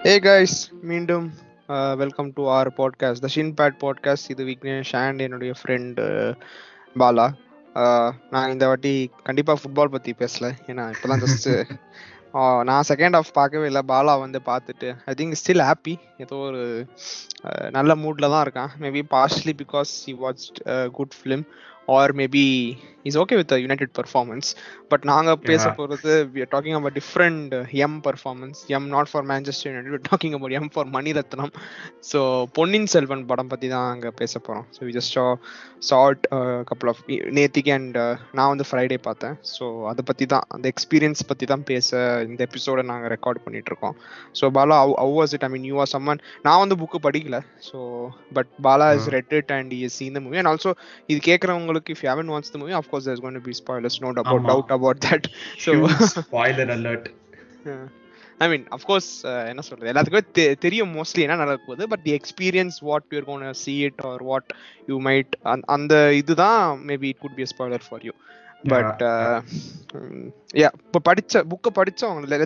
Hey guys, மீண்டும் welcome to our podcast, the Shinpad podcast. இது Vignesh and என்னுடைய friend Bala. நான் இந்த வாட்டி கண்டிப்பாக ஃபுட்பால் பற்றி பேசல, ஏன்னா இப்போதான் ஜஸ்ட் நான் செகண்ட் ஹாஃப் பார்க்கவே இல்லை. பாலா வந்து பார்த்துட்டு ஐ திங்க் ஸ்டில் ஹாப்பி, ஏதோ ஒரு நல்ல மூடில் தான் இருக்கான். Maybe partially because he watched good film or maybe he's okay with the United performance. But நாங்கள் பேச போகிறது, we are talking about different M performance. M not for Manchester United, we are talking about M for Maniratnam. So Ponniyin Selvan படம் பற்றி தான் அங்கே பேச போகிறோம். So we just saw it couple of நேத்திக்கு அண்ட் நான் வந்து ஃப்ரைடே பார்த்தேன். ஸோ அதை பற்றி தான், அந்த எக்ஸ்பீரியன்ஸ் பற்றி தான் பேச இந்த எபிசோடை நாங்கள் ரெக்கார்ட் பண்ணிகிட்ருக்கோம். So Bala, how was it? I mean, you are someone, நான் வந்து புக்கு படிக்கல. So but Bala has read it and he has seen the movie. And also இது கேட்குறவங்க, if you haven't watched the movie, of course there's going to be spoilers, no doubt about that. So spoiler alert. I mean, of course, என்ன சொல்றது, எல்லாத்துக்குமே தெரியும் mostly என்ன நடக்க போகுது. But the experience, what you are gonna see it or what you might, அந்த இதுதான் maybe it could be a spoiler for you. But இப்போ படிச்ச புக்கை படிச்சவங்க,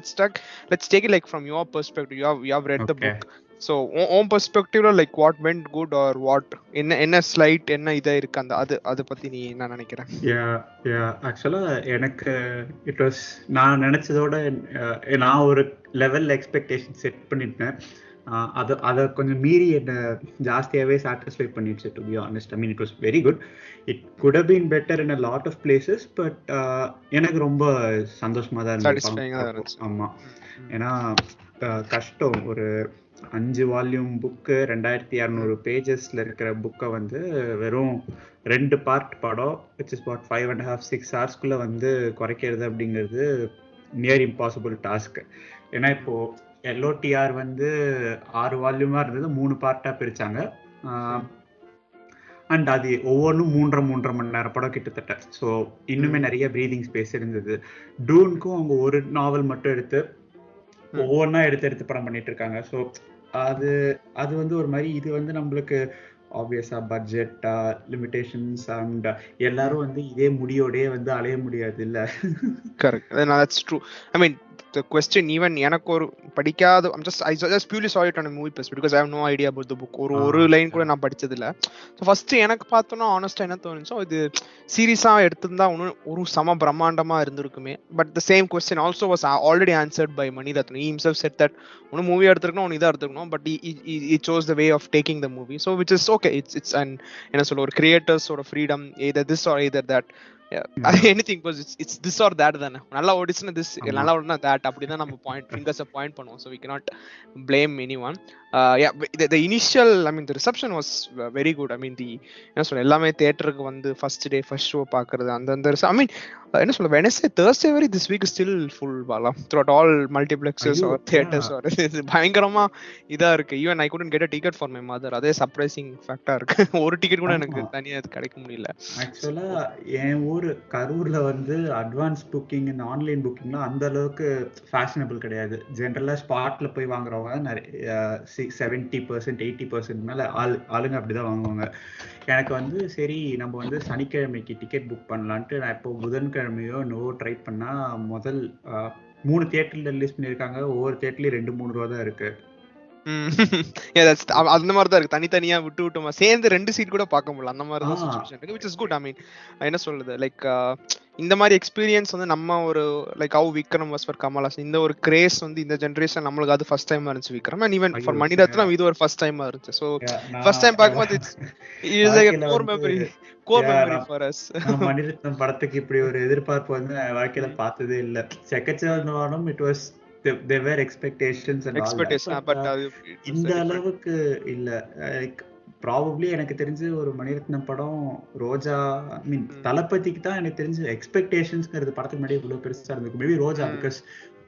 let's take it like from your perspective. You have read the book. So on perspective, like what went good or what என்ன slide என்ன இதா இருக்கு, அந்த அது பத்தி நீ என்ன நினைக்கிற? ஆக்சுவலா எனக்கு இட் வாஸ், நான் நினைச்சதோட நான் ஒரு லெவல் எக்ஸ்பெக்டேஷன் செட் பண்ணிட்டேன். அதை கொஞ்சம் மீறி என்னை ஜாஸ்தியாகவே சாட்டிஸ்ஃபை பண்ணிடுச்சு, to be honest. I mean, it was very good. It could have been better in a lot of places. But எனக்கு ரொம்ப சந்தோஷமா தான் இருந்துச்சு. ஆமாம், ஏன்னா கஷ்டம், ஒரு 5 வால்யூம் புக்கு, 2600 பேஜஸ்ல இருக்கிற புக்கை வந்து வெறும் 2 பார்ட் படம், விச் இஸ் வாட் 5.5-6 ஹவர்ஸ்குள்ள வந்து குறைக்கிறது அப்படிங்கிறது நியர் இம்பாசிபிள் டாஸ்க். ஏன்னா இப்போ LOTR வந்து 6 வால்யூமா இருந்தது, 3 பார்ட்டா பிரிச்சாங்க. அண்ட் அது ஒவ்வொன்றும் 3.5 மணி நேரம் படம் கிட்டத்தட்ட. ஸோ இன்னுமே நிறைய ப்ரீதிங் ஸ்பேஸ் இருந்தது. டூனுக்கும் அவங்க ஒரு நாவல் மட்டும் எடுத்து ஒவ்வொன்றா எடுத்து படம் பண்ணிட்டு இருக்காங்க. ஸோ அது வந்து ஒரு மாதிரி, இது வந்து நம்மளுக்கு ஆப்வியஸா பட்ஜெட்டா லிமிடேஷன்ஸ் அண்ட் எல்லாரும் வந்து இதே முடியோடயே வந்து அலைய முடியாது இல்ல. Correct, that's true. I mean, the question, even எனக்கு ஒரு படிக்காத, I just purely saw it on a movie perspective because I have no idea about the book. ஒரு லைன் கூட நான் படிச்சது இல்ல. ஸோ ஃபர்ஸ்ட் எனக்கு பார்த்தோன்னா ஆனஸ்டா என்ன தோணுச்சோ, இது சீரியஸா எடுத்திருந்தா ஒரு சம பிரம்மாண்டமா இருந்திருக்குமே. But the same question also was already answered by Mani Ratnam. He himself said that ஒன்று மூவி எடுத்துருக்கணும், ஒன்று இதாக எடுத்துருக்கணும். But he chose the way of taking the movie, so which is okay. It's an, என்ன சொல்ல, ஒரு கிரியேட்டர்ஸோட freedom, either this or either that. anything, because it's this or that தானே. நல்லா ஓடிச்சுன்னா this, நல்லா ஓடினா that, அப்படிதான் நம்ம fingers point பண்ணுவோம். So we cannot blame anyone. The initial, I mean, the reception was very good. I mean, என்ன சொல்ல, எல்லாமே தியேட்டருக்கு வந்து ஃபர்ஸ்ட் ஷோ பார்க்கறது, அந்த I mean, என்ன சொல்ல, Wednesday Thursday வரை this week is still full Bala, throughout all multiplexes or theaters or பயங்கரமா இதா இருக்கு. Even I couldn't get a ticket for my mother. அதே சர்ப்ரைசிங் ஃபேக்டா இருக்கு. ஒரு டிக்கெட் கூட எனக்கு தனியா கிடைக்க முடியல. ஆக்சுவலா என் ஊர் கரூர்ல வந்து அட்வான்ஸ் புக்கிங், இந்த ஆன்லைன் புக்கிங்லாம் அந்த அளவுக்கு ஃபேஷனபிள் கிடையாது. ஜென்ரலா ஸ்பாட்ல போய் வாங்குறவங்க நிறைய 70% 80% மேல ஆளுங்க அப்படிதான் வாங்குவாங்க. எனக்கு வந்து சரி, நம்ம வந்து சனிக்கிழமைக்கு டிக்கெட் புக் பண்ணலான்ட்டு நான் இப்போ புதன்கிழமையோ என்னவோ ட்ரை பண்ணா, முதல் 3 தியேட்டர்ல ரிலீஸ் பண்ணியிருக்காங்க. ஒவ்வொரு தியேட்டர்லயும் 2-3 ரூபா தான் இருக்கு. அந்த மாதிரி தான் இருக்கு. தனித்தனியா விட்டு சேர்ந்து 2 சீட் கூட பார்க்க முடியல, அந்த மாதிரி தான் சிச்சுவேஷன் இருக்கு. which is good. I mean, என்ன சொல்றது, லைக் இந்த மாதிரி எக்ஸ்பீரியன்ஸ் வந்து நம்ம ஒரு like how Vikram was for Kamal Haasan, இந்த ஒரு கிரேஸ் வந்து இந்த ஜெனரேஷன் நம்மளுக்கு அது ஃபர்ஸ்ட் டைமா இருந்துச்சு Vikram. And even for Mani Ratnam இது ஒரு ஃபர்ஸ்ட் டைமா இருந்துச்சு. ஸோ ஃபர்ஸ்ட் டைம் பார்க்கும்போது it's like core memory for us. Mani Ratnam படத்துக்கு இப்படி ஒரு எதிர்பார்ப்பு வந்து வாழ்க்கையில பார்த்ததே இல்ல. செக்கச்சேவனம், it was there were expectations and expectation, but இந்த அளவுக்கு இல்ல. லைக் ப்ராபப்ளி எனக்கு தெரிஞ்சு ஒரு மணிரத்னம் படம், ரோஜா, ஐ மீன் தளபதிக்கு தான் எனக்கு தெரிஞ்சு எக்ஸ்பெக்டேஷன்ஸ்ங்கிறது படத்துக்கு முன்னாடி இவ்வளவு பெருசா இருந்திருக்கு. மேபி ரோஜா, பிகாஸ்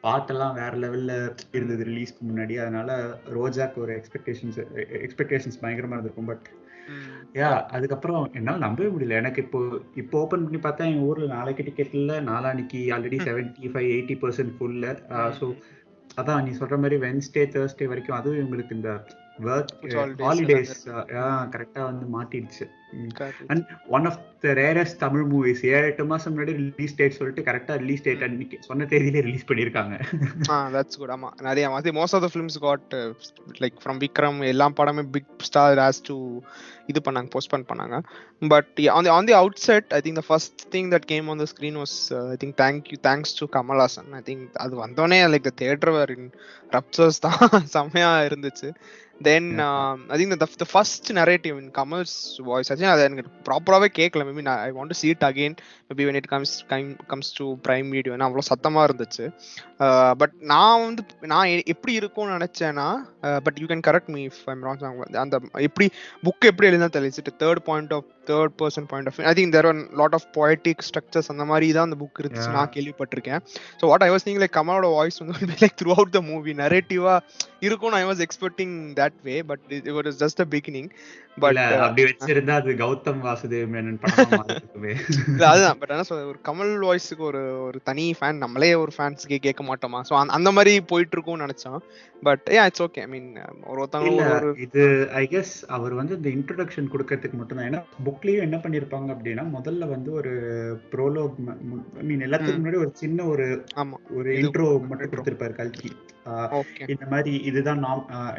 பாட்டெல்லாம் வேற லெவல்ல இருந்தது ரிலீஸ்க்கு முன்னாடி, அதனால ரோஜாக்கு ஒரு எக்ஸ்பெக்டேஷன்ஸ் பயங்கரமா இருந்திருக்கும். பட் அதுக்கப்புறம் என்னால நம்பவே முடியல. எனக்கு இப்போ ஓபன் பண்ணி பார்த்தா என் ஊர்ல நாளைக்கு டிக்கெட் இல்ல, நாளானிக்கு ஆல்ரெடி 75-80% ஃபுல்ல. ஸோ அதான் நீ சொல்ற மாதிரி வென்ஸ்டே Thursday வரைக்கும், அதுவும் இவங்களுக்கு இந்த ஒர்க் ஹாலிடேஸ் கரெக்டா வந்து மாட்டிடுச்சு. And one of the rarest Tamil movies 7-8 மாசம் முன்னாடி ரிலீஸ் டேட் சொல்லிட்டு கரெக்டா ரிலீஸ் டேட் அன்னைக்கு சொன்ன தேதியிலே ரிலீஸ் பண்ணிருக்காங்க. That's good. ஆமா, நிறைய மாதிரி most of the films got like from Vikram எல்லா படமே பிக் ஸ்டார் ஹேஸ் டு இது பண்ணாங்க, போஸ்ட்போன் பண்ணாங்க. But on the outset I think the first thing that came on the screen was I think thanks to Kamal Haasan. I think அது வந்தோனே like the theater were in ruptures தான் செமையா இருந்துச்சு. Then I think the first narrative in Kamal's voice, I think அது ப்ராப்பராகவே கேட்கல. Maybe I want to see it again maybe when it comes to Prime Video. ஏன்னா அவ்வளோ சத்தமாக இருந்துச்சு. But நான் எப்படி இருக்கும்னு நினச்சேன்னா, but you can correct me if I'm wrong. அந்த எப்படி புக் எப்படி எழுதினா தெரியல, third person point of view. I think there are lot of poetic structures அந்த மாதிரி தான் அந்த புக் இருந்துச்சு, நான் கேள்விப்பட்டிருக்கேன். So what I was thinking like கமலோட வாய்ஸ் வந்து like throughout the movie நரேட்டிவா இருக்கும். I was expecting that way, but it was just a beginning. பட் அப்படி வச்சிருந்தா அது கௌதம் வாசுதேவ் மேனன் படமா இருக்குமே. அதுதான். பட் ஆனா ஒரு கமல் வாய்ஸுக்கு ஒரு தனி ஃபேன், நம்மளே ஒரு ஃபேன்ஸ்க்கு கேட்க மாட்டோமா? ஸோ அந்த மாதிரி போயிட்டு இருக்கும்னு நினைச்சோம். But it's okay. I mean ஒருத்தவங்க இது ஐ கெஸ் அவர் வந்து இந்த இன்ட்ரோடக்ஷன் கொடுக்கறதுக்கு மட்டும் தான். ஏன்னா புக்லயும் என்ன பண்ணிருப்பாங்க அப்படின்னா, முதல்ல வந்து ஒரு ப்ரோலோக், ஐ மீன் எல்லாத்துக்கும் முன்னாடி ஒரு சின்ன ஒரு இன்ட்ரோ மட்டும் கொடுத்திருப்பாரு கல்கி. இந்த மாதிரி இதுதான்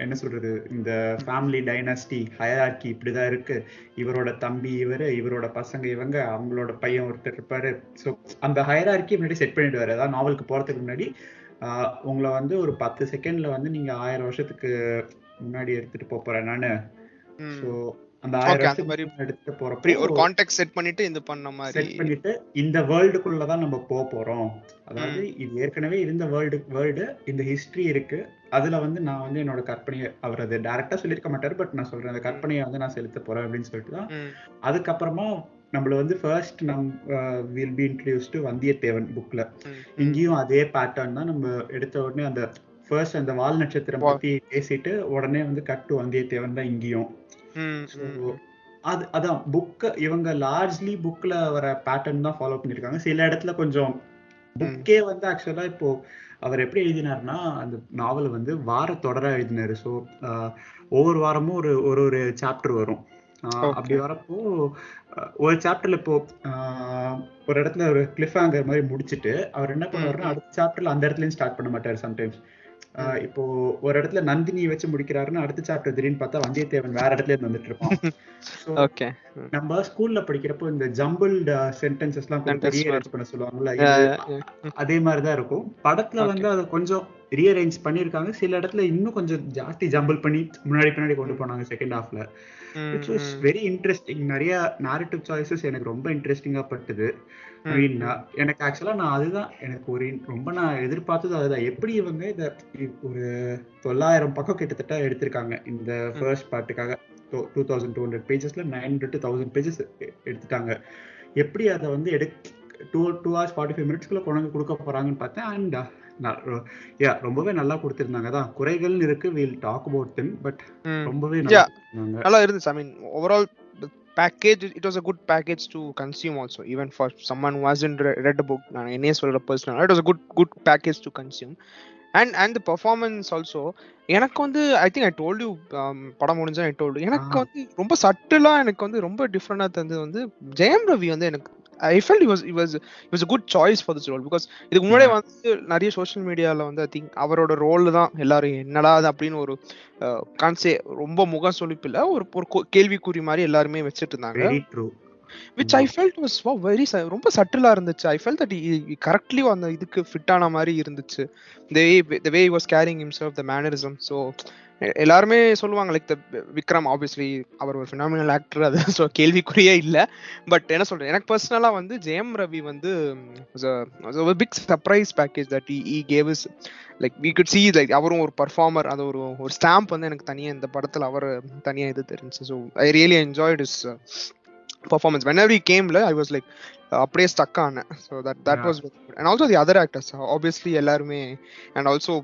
என்ன சொல்றது, இந்த ஃபேமிலி டைனாஸ்டி ஹயரார்கி இப்படிதான் இருக்கு, இவரோட தம்பி இவரோட பசங்க இவங்க, அவங்களோட பையன் ஒருத்தர் இருப்பாரு. ஸோ அந்த ஹயரார்கி முன்னாடி செட் பண்ணிடுவாரு. அதாவது நாவலுக்கு போறதுக்கு முன்னாடி உங்களை வந்து ஒரு 10 செகண்ட்ல வந்து நீங்க 1000 வருஷத்துக்கு முன்னாடி எடுத்துட்டு போறேன் நானு. ஸோ அந்த 1000 வருஷத்துக்கு எடுத்துட்டு போறப்ப ஒரு கான்டெக்ஸ்ட் செட் பண்ணிட்டு இந்த பண்ண மாதிரி செட் பண்ணிட்டு இந்த வேர்ல்டுக்குள்ளதான் நம்ம போறோம். அதாவது இது ஏற்கனவே இருந்த வேர்ல்டு, இந்த ஹிஸ்டரி இருக்கு, அதுல வந்து நான் வந்து என்னோட கற்பனையை, அவர் அது டைரக்டா சொல்லியிருக்க மாட்டாரு, பட் நான் சொல்றேன் அந்த கற்பனையை வந்து நான் செலுத்த போறேன் அப்படின்னு சொல்லிட்டு தான். அதுக்கப்புறமா நம்மள வந்து first will be introduced Vandiyathevan புக்ல. இங்கேயும் அதே பேட்டர்ன் தான். நம்ம எடுத்த உடனே அந்த ஃபர்ஸ்ட் அந்த வால் நட்சத்திரம் பத்தி பேசிட்டு உடனே வந்து கட்டு வந்தியத்தேவன் தான் இங்கேயும். அதான் புக் இவங்க லார்ஜ்லி புக்ல வர பேட்டர்ன் தான் ஃபாலோ பண்ணிருக்காங்க. சில இடத்துல கொஞ்சம் புக்கே வந்து ஆக்சுவலா இப்போ அவர் எப்படி எழுதினார்னா, அந்த நாவல் வந்து வார தொடரா எழுதினாரு. ஸோ ஒவ்வொரு வாரமும் ஒரு சாப்டர் வரும். அப்படி வரப்போ ஒரு சாப்டர்ல இப்போ ஒரு இடத்துல ஒரு கிளிஃப் ஹேங்கர் மாதிரி முடிச்சுட்டு அவர் என்ன பண்ணுவாருன்னா, அடுத்த சாப்டர்ல அந்த இடத்துலயும் ஸ்டார்ட் பண்ண மாட்டாரு. சம்டைம்ஸ் இப்போ ஒரு இடத்துல நந்தினி வச்சு முடிக்கிறாருன்னா அடுத்த சாப்டர் திடீர்னு பார்த்தா வந்தியத்தேவன் வேற இடத்துல இருந்து வந்துட்டு இருப்பான். நம்ம ஸ்கூல்ல படிக்கிறப்போ இந்த ஜம்பிள்ட் சென்டென்சஸ் எல்லாம் ரீஅரேஞ்ச் பண்ண சொல்லுவாங்கல்ல, அதே மாதிரிதான் இருக்கும். படத்துல வந்து அதை கொஞ்சம் ரீஅரேஞ்ச் பண்ணிருக்காங்க. சில இடத்துல இன்னும் கொஞ்சம் ஜாஸ்தி ஜம்பிள் பண்ணி முன்னாடி பின்னாடி கொண்டு போனாங்க செகண்ட் ஹாஃப்ல. which was very interesting. நிறைய narrative choices எனக்கு ரொம்ப இன்ட்ரெஸ்டிங்கா பட்டுது. எனக்கு ஆக்சுவலா அதுதான் எனக்கு ரொம்ப நான் எதிர்பார்த்தது அதுதான். எப்படி இவங்க இத ஒரு 900 பக்கம் கிட்டத்தட்ட எடுத்திருக்காங்க இந்த ஃபர்ஸ்ட் பார்ட்டுக்காக. 2200 பேஜஸ்ல 900 to 1000 பேஜஸ் எடுத்துட்டாங்க. எப்படி அதை வந்து 2 hours 45 minutesக்குள்ள கொண்டு கொடுக்க போறாங்கன்னு பார்த்தேன். அண்ட் ரொம்பவே நல்லா கொடுத்திருந்தாங்க. தான் குறைகள் இருக்கு, we'll talk about them, but ரொம்பவே நல்லா இருந்துச்சு. I mean overall the package, it was a good package to consume also, even for someone who hasn't read the book. நான் என்னைய சொல்ற personal, it was a good package to consume. and the performance also எனக்கு வந்து I think I told you படம் முடிஞ்சா I told you எனக்கு வந்து ரொம்ப சட்டிலா எனக்கு வந்து ரொம்ப டிஃபரெண்டா தந்தது வந்து ஜெயம் ரவி வந்து எனக்கு I felt he was a good choice for this role, because இதுக்கு முன்னாடியே வந்து நிறைய சோஷியல் மீடியால வந்து I think அவரோட ரோல் தான் எல்லாரும் என்னடா அது அப்படின்னு ஒரு கான்சே ரொம்ப முக சொலிப்பு இல்ல ஒரு கேள்விக்குறி மாதிரி எல்லாருமே வச்சிட்டு இருந்தாங்க. which I felt was very ரொம்ப சட்டிலா இருந்துச்சு. I felt that he correctly அந்த இதுக்கு ஃபிட் ஆன மாதிரி இருந்துச்சு. the way he was carrying himself, the mannerism. so எல்லாருமே சொல்லுவாங்க லைக் விக்ரம் ஆப்வியஸ்லி அவர் ஒரு ஃபினாமினல் ஆக்டர், அது ஸோ கேள்விக்குறியே இல்லை. பட் என்ன சொல்றேன், எனக்கு பர்சனலாக வந்து ஜெயம் ரவி வந்து big surprise package that he gave us. Like we could see like அவரும் ஒரு பர்ஃபார்மர், அது ஒரு ஸ்டாம்ப் வந்து எனக்கு தனியாக இந்த படத்தில் அவர் தனியாக இது தெரிஞ்சு. So I really enjoyed his performance. Whenever he came, I was like அப்படியே ஸ்டக் ஆனேன். So that was very good. And also the other actors obviously எல்லாருமே. And also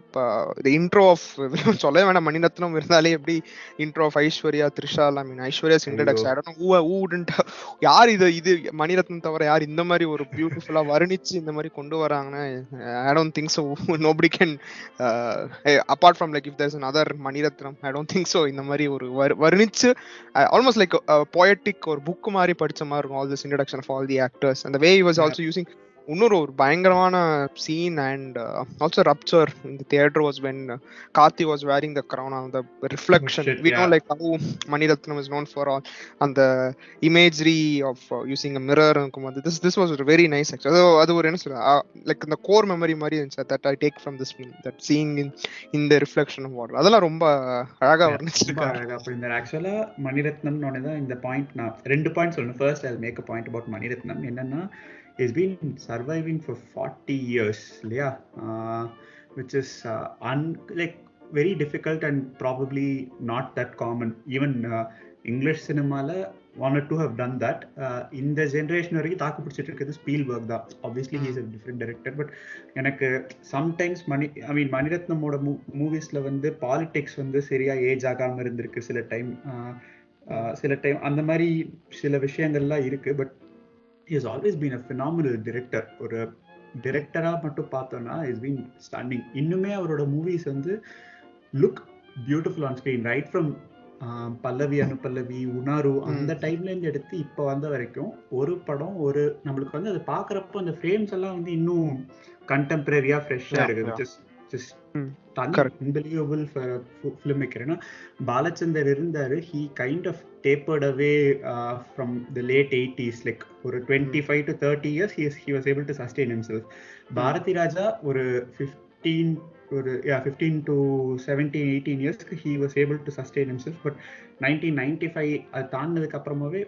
the intro of சொல்லவே வேண்டாம், மணிரத்னம் இருந்தாலே எப்படி intro of Aishwarya, Trisha, I mean Aishwarya's introduction, I don't know who wouldn't யார் இது மணிரத்னம் தவிர யார் இந்த மாதிரி ஒரு பியூட்டிஃபுல்லா வர்ணிச்சு இந்த மாதிரி கொண்டு வராங்கன்னா, I don't think so. Nobody can apart from like if there's another Maniratnam, I don't think so. இந்த மாதிரி ஒரு வர்ணிச்சு ஆல்மோஸ்ட் லைக் போயட்டிக் ஒரு புக் மாதிரி படிச்ச மாதிரி இருக்கும், all this introduction of all the actors. And the way he was also using இன்னொரு ஒரு பயங்கரமான scene and also rapture in the theater was when Karthi was wearing the crown on the reflection. We know like how Manirathnam is known for all and the imagery of using a mirror. This was very nice actually. அது ஒரு என்ன சொல்ற like the core memory மாதிரி இருந்துச்சு that I take from this film, that seeing in the reflection of water. அதெல்லாம் ரொம்ப அழகா வர்ணிச்சிருக்காரு. அப்படிங்கிற ஆக்சுவலா மணிரத்னம் தான் இந்த பாயிண்ட். நான் 2 பாயிண்ட் சொல்லணும். First I'll make a point about Maniratnam. என்னன்னா, he's been surviving for 40 years, இல்லையா? Which is like very difficult and probably not that common. Even English cinemaல one or two have done that. இந்த generation வரைக்கும் தாக்கு பிடிச்சிட்டு இருக்கிறது Spielberg தான். obviously he is a different director, but எனக்கு sometimes மணிரத்னமோட மூவிஸ்ல வந்து politics வந்து சரியா ஏஜ் ஆகாம இருந்திருக்கு சில டைம் அந்த மாதிரி சில விஷயங்கள்லாம் இருக்கு. But he has always been a phenomenal director. ஒரு டைரக்டரா மட்டும் பார்த்தோம்னா he's been stunning. இன்னுமே அவரோட மூவிஸ் வந்து look beautiful on screen, right from Pallavi, Anupallavi, Unaru அந்த டைம்ல இருந்து எடுத்து இப்போ வந்த வரைக்கும் ஒரு படம் ஒரு நம்மளுக்கு வந்து அதை பாக்குறப்போ அந்த ஃப்ரேம்ஸ் எல்லாம் வந்து இன்னும் கண்டெம்பரரியா ஃப்ரெஷ்ஷா இருக்கு. unbelievable for a filmmaker. Balachander இருந்தாரு, he kind of tapered away from the late 80s, like ஒரு 25 to 30 years he was able to sustain himself. Bharathi Raja ஒரு 15 to 17 18 years he was able to sustain himself. But 1995 அது தாண்டதுக்கு அப்புறமாவே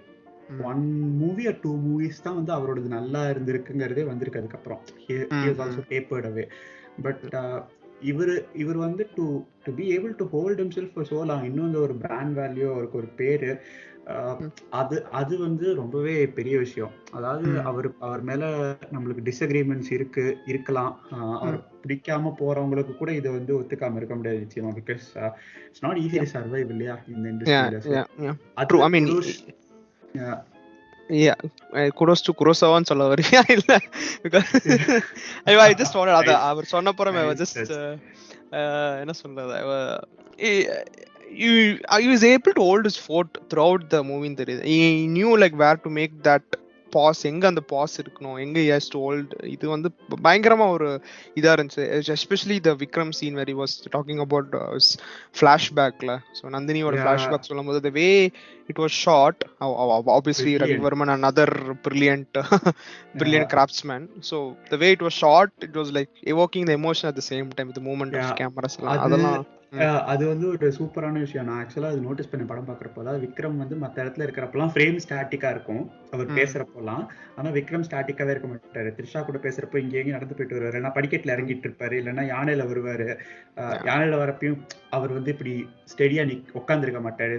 1 movie or 2 movies தான் வந்து அவரோடது நல்லா இருந்திருக்குங்கிறதே வந்திருக்கு. அதுக்கப்புறம் he was also tapered away. But இவர் வந்து to be able to hold himself for so long, இன்னும் ஒரு பிராண்ட் வேல்யூ, அவருக்கு ஒரு பேரு, அது வந்து ரொம்பவே பெரிய விஷயம். அதாவது அவர் மேல நம்மளுக்கு டிஸ்அக்ரிமெண்ட்ஸ் இருக்கலாம், அவர் பிடிக்காம போறவங்களுக்கு கூட இதை வந்து ஒத்துக்காம இருக்க முடியாது நிச்சயமா. Because it's not easy to survive இல்லையா இந்த இண்டஸ்ட்ரியில. kudos to Kurosawa சொல்ல வரியா இல்ல? because I just wanted our சொன்னப்புறம் I was just என்ன சொல்றது, he was able to hold his fort throughout the movie. He knew like where to make that pause, எங்க அந்த பாஸ் இருக்கணும், எங்க he has to hold. இது வந்து பயங்கரமா ஒரு இதா இருந்துச்சு. Especially the Vikram scene where he was talking about flashbackல. so நந்தினியோட flashback சொல்லும்போது the way it was shot, obviously Ravi Varman another brilliant craftsman. so the way it was shot, it was like evoking the emotion at the same time with the movement of cameras. அதெல்லாம் அது வந்து ஒரு சூப்பரான விஷயம். நான் ஆக்சுவலா அது notice பண்ண படம் பாக்குறப்போ, அதாவது விக்ரம் வந்து மற்ற இடத்துல இருக்கிறப்பெல்லாம் ஃப்ரேம் ஸ்டாட்டிக்கா இருக்கும் அவர் பேசுறப்போலாம். ஆனா விக்ரம் ஸ்டாட்டிக்காவே இருக்க மாட்டாரு. த்ரிஷா கூட பேசுறப்போ இங்கே நடந்து போயிட்டு வருவாரு, இல்லைன்னா படிக்கட்டுல இறங்கிட்டு இருப்பாரு, இல்லைன்னா யானையில வருவாரு. யானையில வரப்பையும் அவர் வந்து இப்படி ஸ்டெடியா உட்கார்ந்து மாட்டாரு.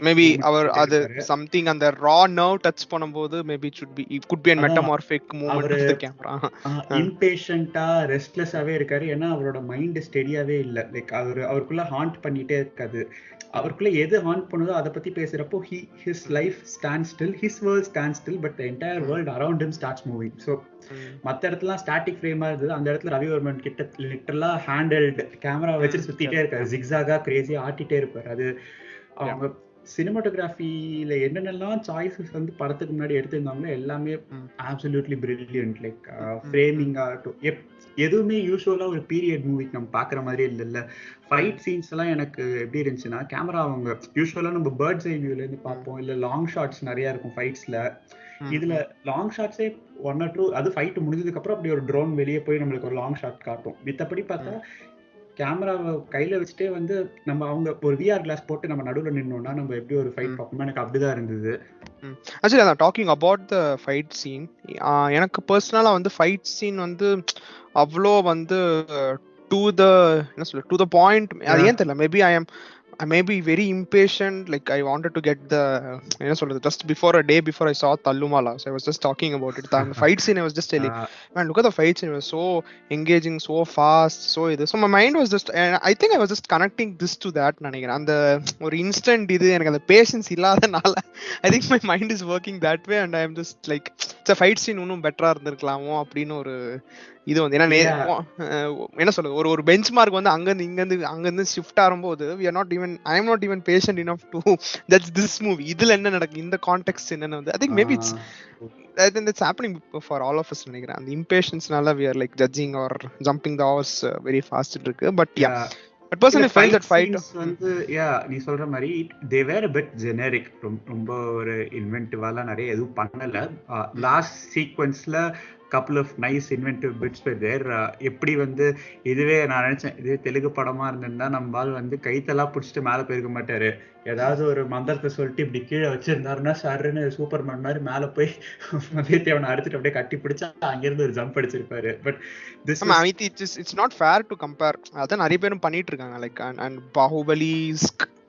மேபி அவர் அது சம்திங் அந்த ரா நர்வ் டச் பண்ணும்போது maybe it could be a metamorphic movement of the camera. இம்பேஷண்டா ரெஸ்ட்லெஸ்ஸாவே இருக்காரு. ஏன்னா அவரோட மைண்ட் ஸ்டெடியாவே இல்ல. லைக் அவருக்குள்ள ஹாண்ட் பண்ணிட்டே இருக்காது. அவருக்குள்ள எது ஹாண்ட் பண்ணுதோ அதை பத்தி பேசுறப்போ his life stands still, his world stands still, but the entire world around him starts moving. so மத்த இடத்துல ஸ்டாட்டிக் ஃப்ரேமா இருந்தது, அந்த இடத்துல ரவிவர்மன் கிட்ட லிட்டரலா ஹேண்டல்ட் கேமரா வச்சு சுத்திட்டே இருக்காரு, ஜிக்ஸாகா கிரேசியா ஆட்டிட்டே இருப்பாரு. அது அவங்க சினிமாட்டோகிராஃபில என்னென்னலாம் சாய்ஸஸ் வந்து படத்துக்கு முன்னாடி எடுத்திருந்தாங்களோ எல்லாமே absolutely brilliant. லைக் ஃப்ரேமிங் ஆகட்டும், எதுவுமே யூஸ்வலா ஒரு பீரியட் மூவிக்கு நம்ம பாக்குற மாதிரியே இல்ல. ஃபைட் சீன்ஸ் எல்லாம் எனக்கு எப்படி இருந்துச்சுன்னா, கேமரா அவங்க யூஸ்வலா நம்ம பேர்ட்ஸ் ஐ வியூல இருந்து பார்ப்போம், இல்ல லாங் ஷாட்ஸ் நிறைய இருக்கும் ஃபைட்ஸ்ல. இதுல லாங் ஷாட்ஸே 1 or 2, அது ஃபைட் முடிஞ்சதுக்கு அப்புறம் அப்படி ஒரு ட்ரோன் வெளியே போய் நம்மளுக்கு ஒரு லாங் ஷாட் காட்டும். மித்தபடி பார்த்தா கேமராவை கையில வச்சுட்டே வந்து நம்ம அவங்க ஒரு விஆர் கிளாஸ் போட்டு நம்ம நடுவில் நின்னோம்னா நம்ம எப்படி ஒரு ஃபைட் பார்ப்போம். எனக்கு அப்படிதான் இருந்தது. ஆக்சுவலி நான் talking about the fight scene, எனக்கு பர்சனலா வந்து ஃபைட் சீன் வந்து அவ்வளோ வந்து டு த பாயிண்ட், அது ஏன் தெரியல. Maybe I am I may be very impatient, like I wanted to get the என்ன சொல்றது, just before a day before I saw Tallumala, so I was just talking about it. The fight scene I was just telling, man, look at the fight scene, it was so engaging, so fast, so இது. So my mind was just, and I think I was just connecting this to that நினைக்கிறேன். அந்த ஒரு instant இது எனக்கு அந்த patience இல்லாதனால I think my mind is working that way, and I am just like, it's a fight scene இன்னும் பெட்டரா இருந்திருக்கலாமோ அப்படின்னு ஒரு இது வந்து. ஏன்னா என்ன சொல்றது, ஒரு பெஞ்ச் மார்க் வந்து அங்கிருந்து ஷிஃப்ட் ஆகும்போது we are not even, I am not even patient enough to that's this movie, இதுல என்ன நடக்குது, இந்த கான்டெக்ஸ்ட் என்னன்னு வந்து I think maybe it's happening for all of us நினைக்கிறேன். அந்த impatienceனால we are like judging or jumping the horse very fast இருக்கு. But yeah, but personally find that fight வந்து நீ சொல்ற மாதிரி they were a bit generic, ரொம்ப ஒரு இன்வென்டிவால நிறைய எதுவும் பண்ணல. லாஸ்ட் சீக்வென்ஸ்ல couple of nice inventive bits were there. எப்படி வந்து இதுவே நான் நினைச்சேன், இதே தெலுங்கு படமா இருந்திருந்தா நம்மால் வந்து கைத்தெல்லாம் பிடிச்சிட்டு மேல போயிருக்க மாட்டாரு, ஏதாவது ஒரு மந்திரத்தை சொல்லிட்டு இப்படி கீழே வச்சிருந்தாருன்னா சாருன்னு சூப்பர்மேன் மாதிரி மேல போய் வந்தியத்தேவனை அறுத்துட்டு அப்படியே கட்டி பிடிச்சா அங்கிருந்து ஒரு ஜம்ப் அடிச்சிருப்பாரு. But this it's not fair to compare. அதான் நிறைய பேரும் பண்ணிட்டு இருக்காங்க, லைக் அண்ட் பாகுபலி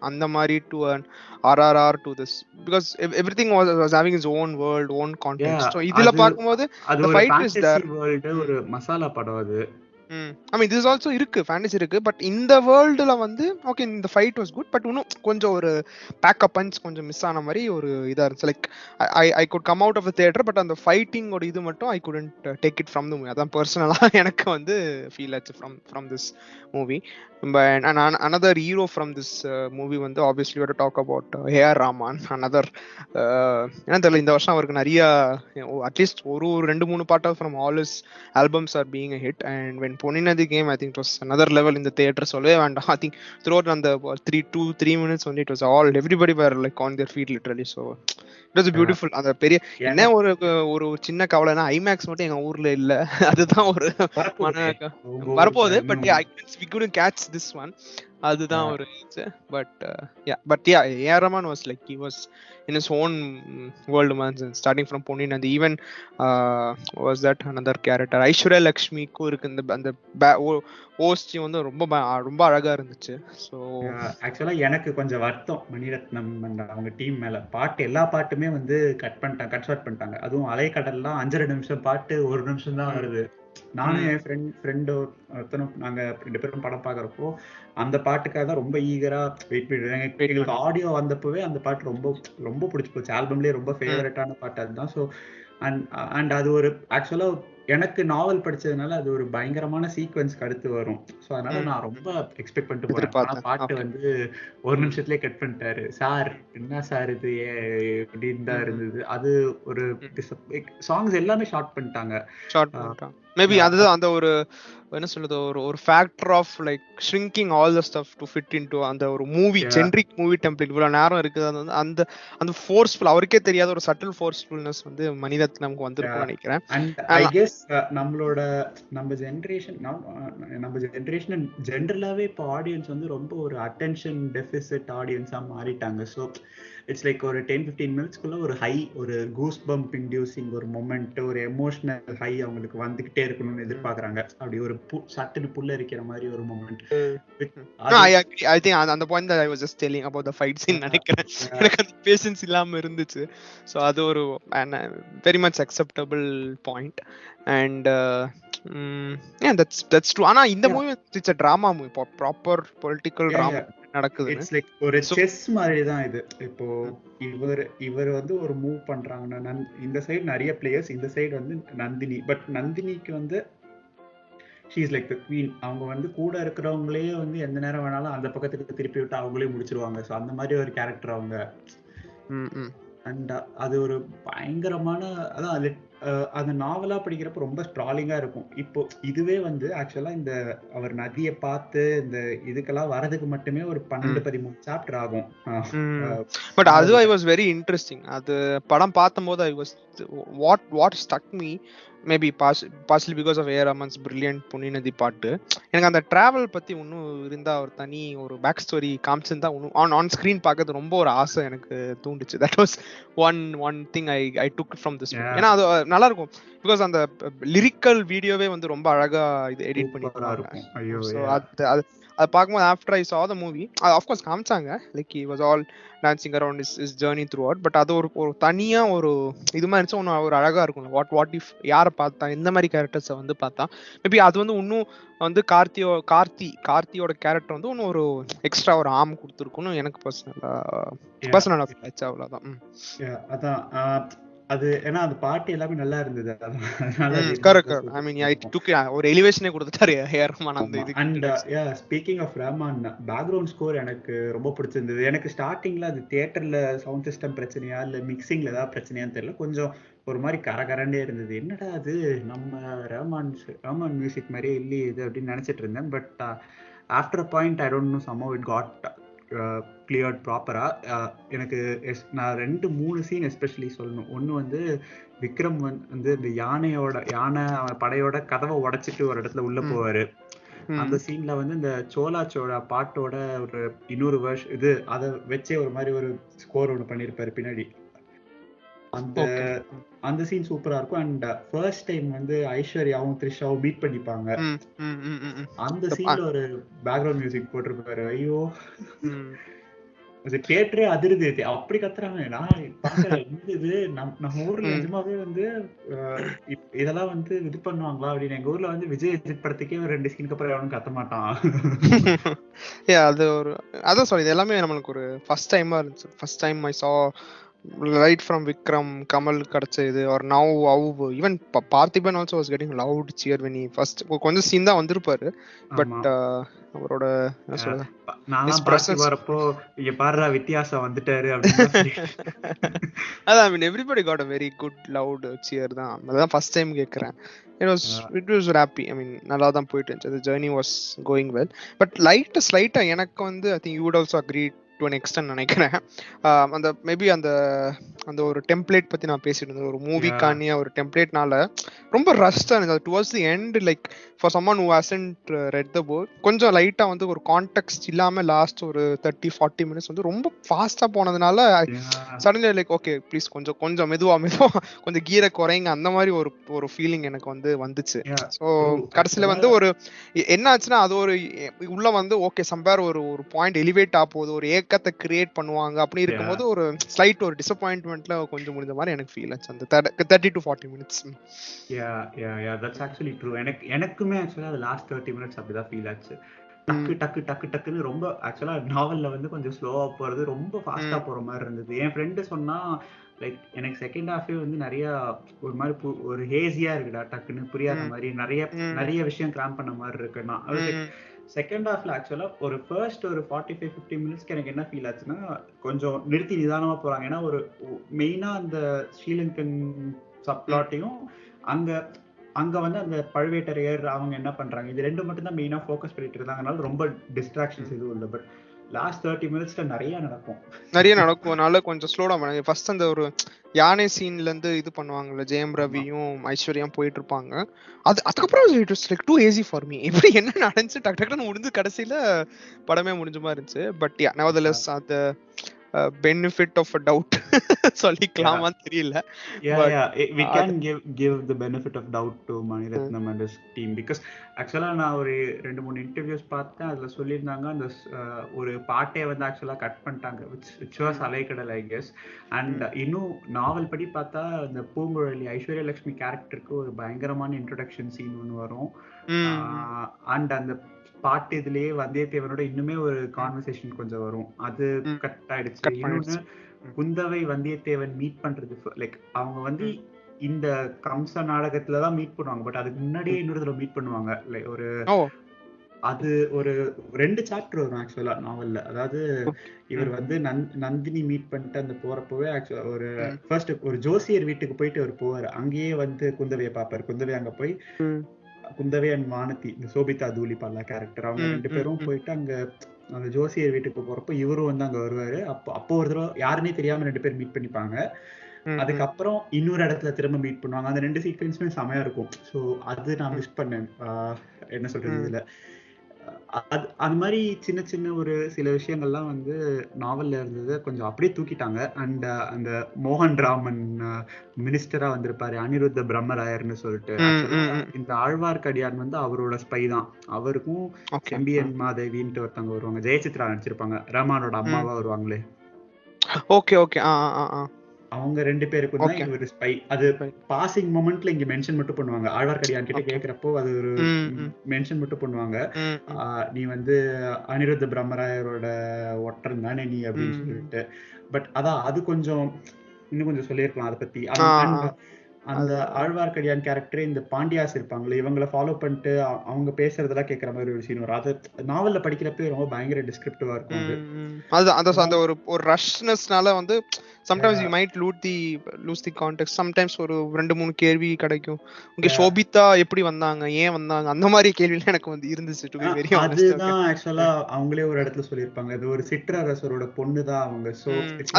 அந்த மாதிரி to an RRR to this, because everything was having its own world, own context. So இதுல பாக்கும்போது the fight is there, ஒரு மசாலா படம் அது. I mean this is also இருக்கு, fantasy இருக்கு, பட் இந்த வேர்ல்டுல வந்து ஓகே இந்த ஃபைட் வாஸ் குட், பட் இன்னும் கொஞ்சம் ஒரு பேக்கப் பஞ்ச் கொஞ்சம் மிஸ் ஆன மாதிரி ஒரு இதா இருந்துச்சு. Like I could come out of the theater, but அந்த ஃபைட்டிங் ஒரு இது மட்டும் I couldn't take it from the movie. அதான் பர்சனலா எனக்கு வந்து ஃபீல் ஆச்சு from this movie. But another hero from this movie வந்து obviously we have to talk about A.R. Rahman, another என்ன தெரியல, இந்த வருஷம் அவருக்கு நிறைய அட்லீஸ்ட் ஒரு 2-3 பாட்டு from all his albums are being a hit. And when Poninadi came, I think it was another level in the theater. So and I think throughout on the 3 minutes only, it was all, everybody were like on their feet literally. So it was beautiful. அந்த பெரிய என்ன ஒரு சின்ன கவலைனா IMAX மட்டும் எங்க ஊர்ல இல்ல, அதுதான் ஒரு வரப்போகுது. But we couldn't catch this one, அதுதான் ஒரு but A.R. Rahman was like, he was in his own world, man, starting from Ponin, and even was that another character Aishwarya Lakshmi க்கு இருக்கு அந்த ஓஸ்டி வந்து ரொம்ப அழகா இருந்துச்சு. ஸோ ஆக்சுவலா எனக்கு கொஞ்சம் வருத்தம் மணிரத்னம் அவங்க டீம் மேல. பாட்டு எல்லா பாட்டுமே வந்து கட் ஷார்ட் பண்ணிட்டாங்க. அதுவும் அலைக்கடல்லாம் 5.5 நிமிஷம் பாட்டு 1 நிமிஷம் தான் வருது. நானும் என் ஃப்ரெண்டு ஒருத்தனும் நாங்க 2 பேரும் படம் பாக்குறப்போ அந்த பாட்டுக்காக தான் ரொம்ப ஈகரா வெயிட் பண்ணிடுறாங்க. எங்களுக்கு ஆடியோ வந்தப்பவே அந்த பாட்டு ரொம்ப ரொம்ப பிடிச்சி போச்சு. ஆல்பம்லயே ரொம்ப ஃபேவரட்டான பாட்டு அதுதான். ஸோ அண்ட் அது ஒரு ஆக்சுவலா எனக்கு நாவல் படிச்சதுனால அது ஒரு பயங்கரமான சீக்வன்ஸ்க்கு அடுத்து வரும். ஸோ அதனால நான் ரொம்ப எக்ஸ்பெக்ட் பண்ணிட்டு போறேன். பாட்டு வந்து 1 நிமிஷத்துலயே கட் பண்ணிட்டாரு. சார் என்ன சார் இது அப்படின்னு தான் இருந்தது. அது ஒரு சாங்ஸ் எல்லாமே ஷார்ட் பண்ணிட்டாங்க. மேபி அதுதான் அந்த ஒரு என்ன சொல்றது, ஒரு factor of like shrinking all the stuff to fit into அந்த ஒரு மூவி ஜென்ரிக் மூவி டெம்ப்ளேட். இவ்வளவு நேரம் இருக்குது, அது வந்து அந்த ஃபோர்ஸ்ஃபுல், அவருக்கே தெரியாத ஒரு சட்டில் ஃபோர்ஸ்ஃபுல்னஸ் வந்து மணிரத்னம்க்கு வந்திருக்கும்னு நினைக்கிறேன். அண்ட் ஐ கெஸ் நம்ம ஜெனரேஷன் ஜென்ரலாவே இப்போ ஆடியன்ஸ் வந்து ரொம்ப ஒரு அட்டென்ஷன் டெஃபிசிட் ஆடியன்ஸா மாறிட்டாங்க. ஸோ இட்ஸ் லைக் ஒரு 10-15 மினிட்ஸ்க்குள்ள ஒரு ஹை, ஒரு கூஸ் பம்ப் இன்டியூசிங் ஒரு மொமெண்ட், ஒரு எமோஷனல் ஹை அவங்களுக்கு வந்துகிட்டே இருக்கணும்னு எதிர்பார்க்கறாங்க. அப்படி ஒரு சட்டுன்னு புல்ல இருக்கிற மாதிரி ஒரு மொமெண்ட். I think அந்த point that I was just telling about the fight scene நினைக்கிறேன். எனக்கு அந்த பேஷன்ஸ் இல்லாம இருந்துச்சு. ஸோ அது ஒரு very much acceptable point. And that's true. ஆனா இந்த movie it's a drama movie, proper political drama நடக்குது. இட்ஸ் லைக் ஒரு செஸ் மாதிரி தான் இது. இப்போ இவர் வந்து ஒரு மூவ் பண்றாங்கன்னா இந்த சைடு நிறைய பிளேயர்ஸ், இந்த சைடு வந்து நந்தினி. பட் நந்தினிக்கு வந்து she is like the queen. அவங்க வந்து கூட இருக்கிறவங்களே வந்து எந்த நேரம் வேணாலும் அந்த பக்கத்துக்கு திருப்பி விட்டு அவங்களே முடிச்சிருவாங்க. ஸோ அந்த மாதிரி ஒரு கேரக்டர் அவங்க. அண்ட் அது ஒரு பயங்கரமான, அதான் அந்த நாவலா படிக்கிறப்ப ரொம்ப ஸ்ட்ராலிங்கா இருக்கும். இப்போ இதுவே வந்து ஆக்சுவலா இந்த அவர் நதியை பார்த்து இந்த இதுக்கெல்லாம் வரதுக்கு மட்டுமே ஒரு 12-13 சாப்டர் ஆகும். பட் அது ஐ வாஸ் வெரி இன்ட்ரெஸ்டிங். அது படம் பார்த்தம்போது I was what stuck me, maybe partially because of A.R. Rahman's brilliant Ponni Nadhi பாட்டு. எனக்கு அந்த டிராவல் பத்தி இன்னும் இருந்தா ஒரு தனி ஒரு பேக் ஸ்டோரி காமிச்சிருந்தா இன்னும் ஆன் ஸ்கிரீன் பார்க்கறது ரொம்ப ஒரு ஆசை எனக்கு தூண்டுச்சு. That was one thing I took from this. ஏன்னா அது நல்லா இருக்கும், பிகாஸ் அந்த லிரிக்கல் வீடியோவே வந்து ரொம்ப அழகா இது எடிட் பண்ணிருக்காங்க. அது பார்க்கும்போது after I saw the movie of course காமிச்சாங்க like he was all dancing around his journey throughout, பட் அது ஒரு தனியா ஒரு இது மாதிரி இருந்துச்சு. ஒன்று ஒரு அழகா இருக்கும். வாட் இஃப் யாரை பார்த்தா எந்த மாதிரி கேரக்டர்ஸை வந்து பார்த்தா மேபி அது வந்து இன்னும் வந்து கார்த்தியோட கேரக்டர் வந்து இன்னும் ஒரு எக்ஸ்ட்ரா ஒரு ஆர்ம் கொடுத்துருக்குன்னு எனக்கு பர்சனலா ஃபீல் ஆச்சு. அவ்வளோதான். அதான் அது ஏன்னா அந்த பாட்டு எல்லாமே நல்லா இருந்தது. கரெக்ட். ஐ மீன் ஒரு எலிவேஷனே கொடுத்துட்டாரு ஏஆர் ரஹ்மான் அந்த இதுக்கு. And speaking of Rahman, background score எனக்கு ரொம்ப பிடிச்சிருந்தது. எனக்கு ஸ்டார்டிங்ல அது தியேட்டர்ல சவுண்ட் சிஸ்டம் பிரச்சனையா இல்ல மிக்சிங்ல ஏதாவது பிரச்சனையான்னு தெரியல, கொஞ்சம் ஒரு மாதிரி கரகரண்டே இருந்தது. என்னடா அது நம்ம ரஹ்மான் மியூசிக் மாதிரியே இல்லையே இது அப்படின்னு நினைச்சிட்டு இருந்தேன். But after a point I don't know somehow it got cleared ப்ராப்பரா. எனக்கு நான் 2-3 சீன் எஸ்பெஷலி சொல்லணும். ஒன்று வந்து விக்ரம் வந்து இந்த யானை படையோட கதவை உடைச்சிட்டு ஒரு இடத்துல உள்ள போவாரு. அந்த சீன்ல வந்து இந்த சோலாச்சோட பாட்டோட ஒரு இன்னொரு இது அதை வச்சே ஒரு மாதிரி ஒரு ஸ்கோர் ஒன்று பண்ணியிருப்பாரு பின்னாடி. அந்த சீன் சூப்பரா இருக்கும். அண்ட் ஃபர்ஸ்ட் டைம் வந்து ஐஸ்வர்யாவும் த்ரிஷாவும் மீட் பண்ணிப்பாங்க. அந்த சீன்ல ஒரு பேக்ரவுண்ட் மியூசிக் போட்டிருப்பாரு. ஐயோ தியேட்டரே அதிருது, அப்படி கத்துறாங்க. நான் இது நம்ம ஊர்ல நிஜமாவே வந்து இதெல்லாம் வந்து இது பண்ணுவாங்களா அப்படின்னு. எங்க ஊர்ல வந்து விஜய் எஜித் படத்துக்கே ஒரு 2 சீனுக்கு அப்புறம் எவனும் கத்த மாட்டான். அது ஒரு அதான் சொல்லி இது எல்லாமே நம்மளுக்கு ஒரு ஃபர்ஸ்ட் டைமா இருந்துச்சு. First time I saw right from Vikram, Kamal கிடைச்சது. or now even Parthiban also was getting loud cheer when he first கொஞ்சம் சீன் தான் வந்திருப்பாரு. பட் அவரோட என்ன சொல்றது நான் பாசி வரப்போ இங்க பாருடா வித்தியாசம் வந்துட்டாரு அப்படின்னு. அதான் I mean everybody got a very good loud cheer தான். அதான் ஃபர்ஸ்ட் டைம் கேக்குறேன். it was happy. I mean நல்லா தான் போயிட்டு இருந்துச்சு. the journey was going well. but slight எனக்கு வந்து I think you would also agree to an extent நினைக்கிறேன். அந்த மேபி அந்த ஒரு டெம்ப்ளேட் பத்தி நான் பேசிட்டு இருந்தேன். ஒரு மூவிக்கான ஒரு டெம்ப்ளேட்னால ரொம்ப ரஷ்டா இருந்தது towards the end. Like for someone who hasn't read the book கொஞ்சம் லைட்டா வந்து ஒரு கான்டெக்ஸ்ட் இல்லாம லாஸ்ட் ஒரு 30-40 மினிட்ஸ் வந்து ரொம்ப ஃபாஸ்டா போனதுனால சடன்லி லைக் ஓகே ப்ளீஸ் கொஞ்சம் மெதுவா கொஞ்சம் கீரை குறைங்க அந்த மாதிரி ஒரு ஃபீலிங் எனக்கு வந்து வந்துச்சு. ஸோ கடைசியில வந்து ஒரு என்ன ஆச்சுன்னா அது ஒரு உள்ள வந்து ஓகே சம்பேர் ஒரு பாயிண்ட் எலிவேட் ஆ போகுது, ஒரு ஏக்கத்தை கிரியேட் பண்ணுவாங்க. அப்படி இருக்கும்போது ஒரு ஸ்லைட் ஒரு டிசப்பாயின்ட்மெண்ட்ல கொஞ்சம் முடிஞ்ச மாதிரி எனக்கு ஃபீல் ஆச்சு அந்த 30-40 மினிட்ஸ். that's actually true. எனக்குமே ஆக்சுவலா அது லாஸ்ட் 30 மினிட்ஸ் அப்படிதான் ஃபீல் ஆச்சு. டக்குன்னு ரொம்ப ஆக்சுவலா நாவல்ல வந்து கொஞ்சம் ஸ்லோவா போறது, ரொம்ப ஃபாஸ்டா போற மாதிரி இருந்தது. என் ஃப்ரெண்டு சொன்னா லைக் எனக்கு செகண்ட் ஹாஃபே வந்து நிறைய ஒரு மாதிரி ஒரு ஹேசியா இருக்குடா, டக்குன்னு புரியாத மாதிரி நிறைய விஷயம் கிராம் பண்ண மாதிரி இருக்குன்னா. செகண்ட் ஹாஃப்ல ஆக்சுவலா ஒரு ஃபர்ஸ்ட் ஒரு 45-50 மினிட்ஸ்க்கு எனக்கு என்ன ஃபீல் ஆச்சுன்னா கொஞ்சம் நிறுத்தி நிதானமா போறாங்க. ஏன்னா ஒரு மெயினா அந்த ஸ்ரீலங்கன் சப்ளாட்டையும் அங்க வந்து அந்த பழுவேட்டரையர் அவங்க என்ன பண்றாங்க இது ரெண்டு மட்டும் தான் மெயினா ஃபோக்கஸ் பண்ணிட்டு இருந்தாங்கனால ரொம்ப டிஸ்ட்ராக்ஷன்ஸ் எதுவும் இல்லை. பட் லாஸ்ட் 30 மினிட்ஸ்ல நிறைய நடக்கும். கொஞ்சம் ஸ்லோ டவுன் பண்ணுங்க. ஃபர்ஸ்ட் அந்த ஒரு யானை சீன்ல இருந்து இது பண்ணுவாங்கல்ல, ஜெயம் ரவியும் ஐஸ்வர்யாவும் போயிட்டு இருப்பாங்க. அதுக்கப்புறம் it was like too easy for me. எப்படி என்ன நடந்துச்சு டக்குன்னு முடிஞ்சு கடைசியில படமே முடிஞ்ச மாதிரி இருந்துச்சு. பட் nevertheless அந்த benefit of a doubt சொல்லிக்கலாமா தெரியல. we can give the benefit of doubt to Manirathnam and his team because actually நான் ஒரு 2-3 இன்டர்வியூஸ் பார்த்தேன். அதுல சொல்லியிருந்தாங்க அந்த ஒரு பாட்டே வந்து ஆக்சுவலா கட் பண்ணிட்டாங்க, which was அலைக்கடல் I guess. அண்ட் இன்னும் நாவல் படி பார்த்தா இந்த பூங்குழலி ஐஸ்வர்யா லட்சுமி கேரக்டருக்கு ஒரு பயங்கரமான இன்ட்ரோடக்ஷன் சீன் ஒன்று வரும். அண்ட் அந்த பாட்டு இதுலயே வந்தியத்தேவனோட இன்னுமே ஒரு கான்வர்சேஷன் கொஞ்சம் வரும், அது கட் ஆயிடுச்சு. இன்னொன்னு குந்தவை வந்தியத்தேவன் மீட் பண்றது லைக் அவங்க வந்து இந்த கம்ச நாடகத்துலதான் மீட் பண்ணுவாங்க. பட் அதுக்கு முன்னாடியே இன்னொரு தடவை மீட் பண்ணுவாங்க. லைக் அது ஒரு 2 சாப்டர் வரும் ஆக்சுவலா நாவல்ல. அதாவது இவர் வந்து நந்தினி மீட் பண்ணிட்டு அந்த போறப்பவே ஆக்சுவலா ஒரு ஃபர்ஸ்ட் ஒரு ஜோசியர் வீட்டுக்கு போயிட்டு அவர் போவாரு. அங்கேயே வந்து குந்தவையை பாப்பாரு. குந்தவை அங்க போய் குந்தவை அண்ட் வானதி இந்த சோபிதா தூலிபாலா கேரக்டர் அவங்க 2 பேரும் போயிட்டு அங்க அந்த ஜோசியர் வீட்டுக்கு போறப்போ இவரும் வந்து அங்க வருவாரு. அப்போ ஒரு தடவை யாருன்னே தெரியாம 2 பேர் மீட் பண்ணிப்பாங்க. அதுக்கப்புறம் இன்னொரு இடத்துல திரும்ப மீட் பண்ணுவாங்க. அந்த 2 சீக்வன்ஸுமே செமையா இருக்கும். ஸோ அது நான் மிஸ் பண்ணேன். என்ன சொல்றது இதுல அது அந்த மாதிரி சின்ன சின்ன ஒரு சில விஷயங்கள்லாம் வந்து நாவல்ல இருந்தது கொஞ்சம் அப்படியே தூக்கிட்டாங்க. அண்ட் அந்த மோகன் ராமன் மினிஸ்டரா வந்திருப்பாரு, அனிருத்த பிரம்மராயர்னு சொல்லிட்டு. ஆக்சுவலா இந்த ஆழ்வார்க்கடியான் வந்து அவரோட ஸ்பை தான். அவருக்கும் செம்பியன் மாதேவின்ட்டு ஒருத்தவங்க வருவாங்க, ஜெயசித்ரா நடிச்சிருப்பாங்க, ரஹ்மானோட அம்மாவா வருவாங்களே. Okay okay. அவங்க 2 பேருக்கும் தான் இவர் ஸ்பை. அது பாசிங் மொமெண்ட்ல இங்க மென்ஷன் மட்டும் பண்ணுவாங்க. ஆழ்வார்க்கடியான் கிட்ட கேக்குறப்போ அது ஒரு மென்ஷன் மட்டும் பண்ணுவாங்க. நீ வந்து அனிருத்த பிரம்மராயரோட ஒற்றன் தானே நீ அப்படின்னு சொல்லிட்டு. பட் அதான் அது கொஞ்சம் இன்னும் கொஞ்சம் சொல்லியிருக்கலாம் அதை பத்தி. அந்த ஆழ்வார்க்கடியான் கேரக்டர் இந்த பாண்டியாஸ் இருப்பாங்களே, இவங்களை ஃபாலோ பண்ணிட்டு அவங்க பேசுறதெல்லாம் கேட்கற மாதிரி ஒரு சீன் வரும். அது நாவல்ல படிக்கிறப்ப ரொம்ப பயங்கர டிஸ்கிரிப்டிவா இருக்கும். அது அந்த ஒரு ரஷ்னஸ்னால வந்து sometimes you might lose the context. sometimes ஒரு 2-3 கேள்வி கிடைக்கும். இங்க சோபிதா எப்படி வந்தாங்க, ஏன் வந்தாங்க, அந்த மாதிரி கேள்விலாம் எனக்கு வந்து இருந்துச்சு டு பி வெரி honest. அதுதான் ஆக்சுவலா அவங்களே ஒரு இடத்துல சொல்லிருப்பாங்க, இது ஒரு சிற்றரசரோட பொண்ணு தான் அவங்க. சோ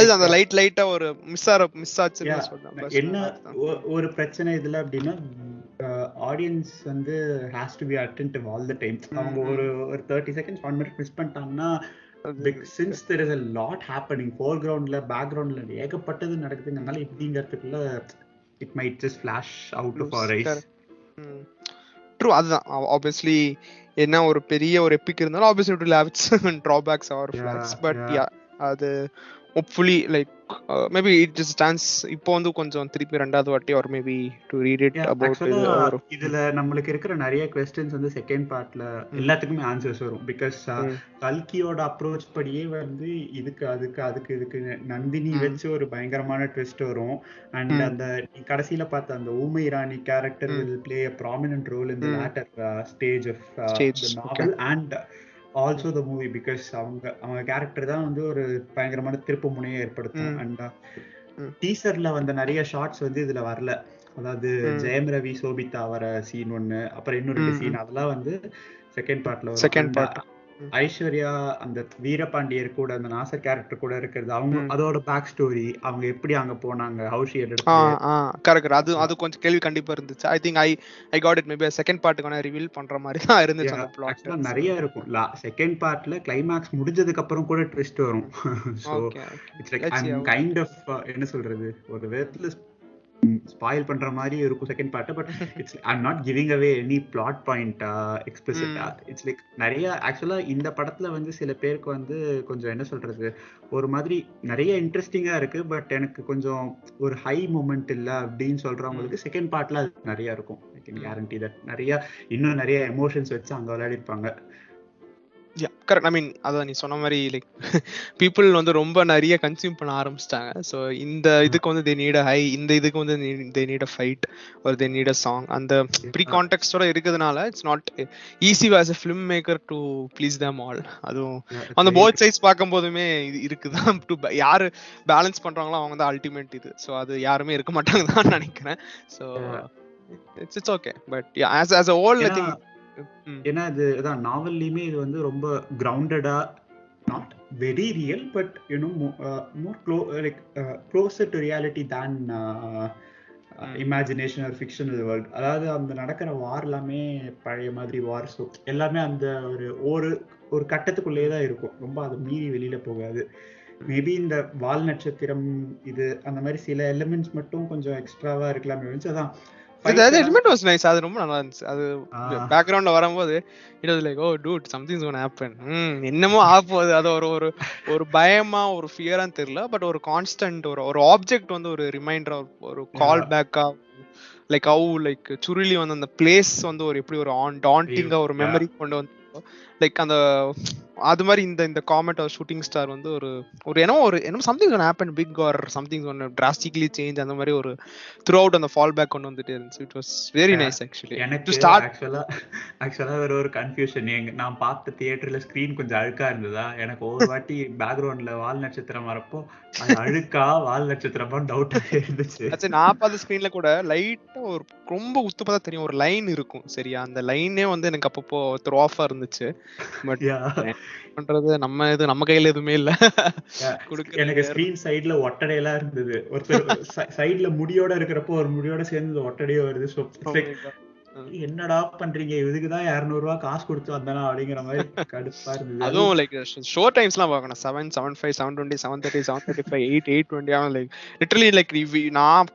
அது அந்த லைட்டா ஒரு மிஸ் ஆச்சுன்னு சொல்றாங்க. என்ன ஒரு பிரச்சனை இதுல அப்படின்னா, ஆடியன்ஸ் வந்து has to be attentive all the time. அவங்க ஒரு 30 seconds 1 minute மிஸ் பண்ணிட்டாங்கன்னா, since there is a lot happening foregroundல backgroundல ஏகப்பட்டது நடக்குதுங்கனால இப்படிங்கிறதுக்குள்ள it might just flash out of our eyes. True. அதுதான் obviously என்ன ஒரு பெரிய ஒரு எபிக் இருந்தாலும் obviously it will have its drawbacks or flaws, but yeah அது hopefully like maybe it just stands இப்போ வந்து கொஞ்சம் திருப்பி ரெண்டாவது வாட்டி or maybe to read it about இதுல நம்மளுக்கு இருக்கிற நிறைய questions வந்து செகண்ட் பார்ட்ல எல்லாத்துக்குமே ஆன்சர்ஸ் வரும். பிகாஸ் கல்கியோட அப்ரோச் படியே வந்து இதுக்கு இதுக்கு நந்தினி வச்சு ஒரு பயங்கரமான ட்விஸ்ட் வரும். அண்ட் அந்த கடைசியில பார்த்த அந்த ஊமை ராணி character will play a prominent role in the latter stage of the novel and also the movie, because அவங்க கேரக்டர் தான் வந்து ஒரு பயங்கரமான திருப்பு முனையை ஏற்படுத்தும். அண்ட் டீசர்ல வந்த நிறைய ஷார்ட்ஸ் வந்து இதுல வரல. அதாவது ஜெயம் ரவி சோபிதா வர சீன் ஒண்ணு, அப்புறம் இன்னொரு சீன், அதெல்லாம் வந்து செகண்ட் பார்ட்ல ஐஸ்வர்யா அந்த வீரபாண்டியர் கூட அந்த நாசர் கேரக்டர் கூட இருக்கிறது, அவங்க அதோட பேக் ஸ்டோரி, அவங்க எப்படி அங்க போனாங்க, ஹவ் ஷி கரெக்ட். அது கொஞ்சம் கேள்வி கண்டிப்பா இருந்துச்சு. I think I got it. Maybe second பார்ட்டுக்கான ரிவீல் பண்ற மாதிரி தான் இருந்துச்சு அந்த பிளாட். நிறைய இருக்கும். செகண்ட் பார்ட்ல கிளைமாக்ஸ் முடிஞ்சதுக்கு அப்புறம் கூட ட்விஸ்ட் வரும். So it's like I am kind of என்ன சொல்றது, ஒரு விதத்துல ஸ்பாயில் பண்ற மாதிரி இருக்கும் second part. But it's I am not giving away any plot point எக்ஸ்பிளிசிட்டா. இட்ஸ் லைக் நிறைய ஆக்சுவலா இந்த படத்துல வந்து சில பேருக்கு வந்து கொஞ்சம் என்ன சொல்றது, ஒரு மாதிரி நிறைய இன்ட்ரெஸ்டிங்கா இருக்கு, பட் எனக்கு கொஞ்சம் ஒரு ஹை மூமெண்ட் இல்ல அப்படின்னு சொல்றவங்களுக்கு செகண்ட் பார்ட்ல நிறைய இருக்கும். ஐ கேன் கேரண்டி தட் இன்னும் நிறைய எமோஷன்ஸ் வச்சு அங்க விளையாடிருப்பாங்க. கரெக்ட். ஐ மீன் அதான் நீ சொன்ன மாதிரி லைக் பீப்புள் வந்து ரொம்ப நிறைய கன்சியூம் பண்ண ஆரம்பிச்சிட்டாங்க. ஸோ இந்த இதுக்கு வந்து தே நீட் அ ஹை, இந்த இதுக்கு வந்து தே நீட் அ ஃபைட் ஒரு தே நீட் அ சாங், அந்த ப்ரீ கான்டெக்ஸ்டோட இருக்கிறதுனால it's not easy as a film maker to please them all. அதுவும் அந்த போத் சைட்ஸ் பார்க்கும் போதுமே இது இருக்குதான். டு யாரு பேலன்ஸ் பண்றாங்களோ அவங்க தான் அல்டிமேட் இது. ஸோ அது யாருமே இருக்க மாட்டாங்க தான் நினைக்கிறேன். So it's okay. But as a whole I think ஏன்னா இதுதான் நாவல்லையுமே இது வந்து ரொம்ப கிரவுண்டடா, not very real, but you know more closer to reality than imagination or fictional world. அதாவது அந்த நடக்கிற வார் எல்லாமே பழைய மாதிரி வார். ஸோ எல்லாமே அந்த ஒரு கட்டத்துக்குள்ளேயே தான் இருக்கும், ரொம்ப அதை மீறி வெளியில போகாது. மேபி இந்த வால் நட்சத்திரம் இது அந்த மாதிரி சில எலிமெண்ட்ஸ் மட்டும் கொஞ்சம் எக்ஸ்ட்ராவா இருக்கலாமே இருந்துச்சு. அதான் அது எலிமெண்ட் வாஸ் நைஸ். அது ரொம்ப நல்லா இருந்துச்சு. அது பேக்ரவுண்ட்ல வரும்போது it was like oh dude something's gonna happen, என்னமோ ஆப்போது. அது ஒரு பயமா ஒரு ஃபியரான்னு தெரியல, பட் ஒரு கான்ஸ்டன்ட் ஒரு ஆப்ஜெக்ட் வந்து ஒரு ரிமைண்டர், ஒரு கால் பேக்கா, லைக் ஹவு லைக் சுருளி வந்து அந்த பிளேஸ் வந்து ஒரு எப்படி ஒரு டாண்டிங்கா ஒரு மெமரி கொண்டு வந்து லைக் அந்த அது மாதிரி இந்த காமெட் ஆர் ஷூட்டிங் ஸ்டார் வந்து ஒரு என்னமோ something one happen big or something one drastically change, அந்த மாதிரி ஒரு த்ரூ அவுட் அந்த ஃபால் பேக் கொண்டு வந்துட்டே இருந்துச்சு. It was very nice actually. எனக்கு ஆக்சுவலா வேற ஒரு கன்ஃபியூஷன். நான் பார்த்த தியேட்டர்ல ஸ்கிரீன் கொஞ்சம் அழுக்கா இருந்ததா, எனக்கு ஒரு வாட்டி பேக்ரவுண்ட்ல வால் நட்சத்திரம் வரப்போ அது அழுக்கா வால் நட்சத்திரமா டவுட் இருந்துச்சு. நான் பார்த்த ஸ்கிரீன்ல கூட லைட்டா ஒரு ரொம்ப உத்து பார்த்தா தெரியும் ஒரு லைன் இருக்கும். சரியா, அந்த லைனே வந்து எனக்கு அப்பப்போ த்ரோ ஆஃபா இருந்துச்சு. பட் பண்றது நம்ம கையில எதுவுமே இல்ல. எனக்கு ஸ்கிரீன் சைடுல ஒட்டடையெல்லாம் இருந்தது. ஒருத்தர் சைடுல முடியோட இருக்கிறப்போ ஒரு முடியோட சேர்ந்து ஒட்டடையோ வருது. என்னடா பண்றீங்க, இதுக்குதான் 200 ரூபாய் காசு கொடுத்து வந்தானா அப்படிங்கிற மாதிரி கடுப்பா இருந்தது. அதுவும் லைக் ஷோ டைம்ஸ்லாம் பார்க்கணும். 7, 7:05, 7:20, 7:30, 7:35, 8, 8:20 லைக் லிட்டரலி லைக் நான்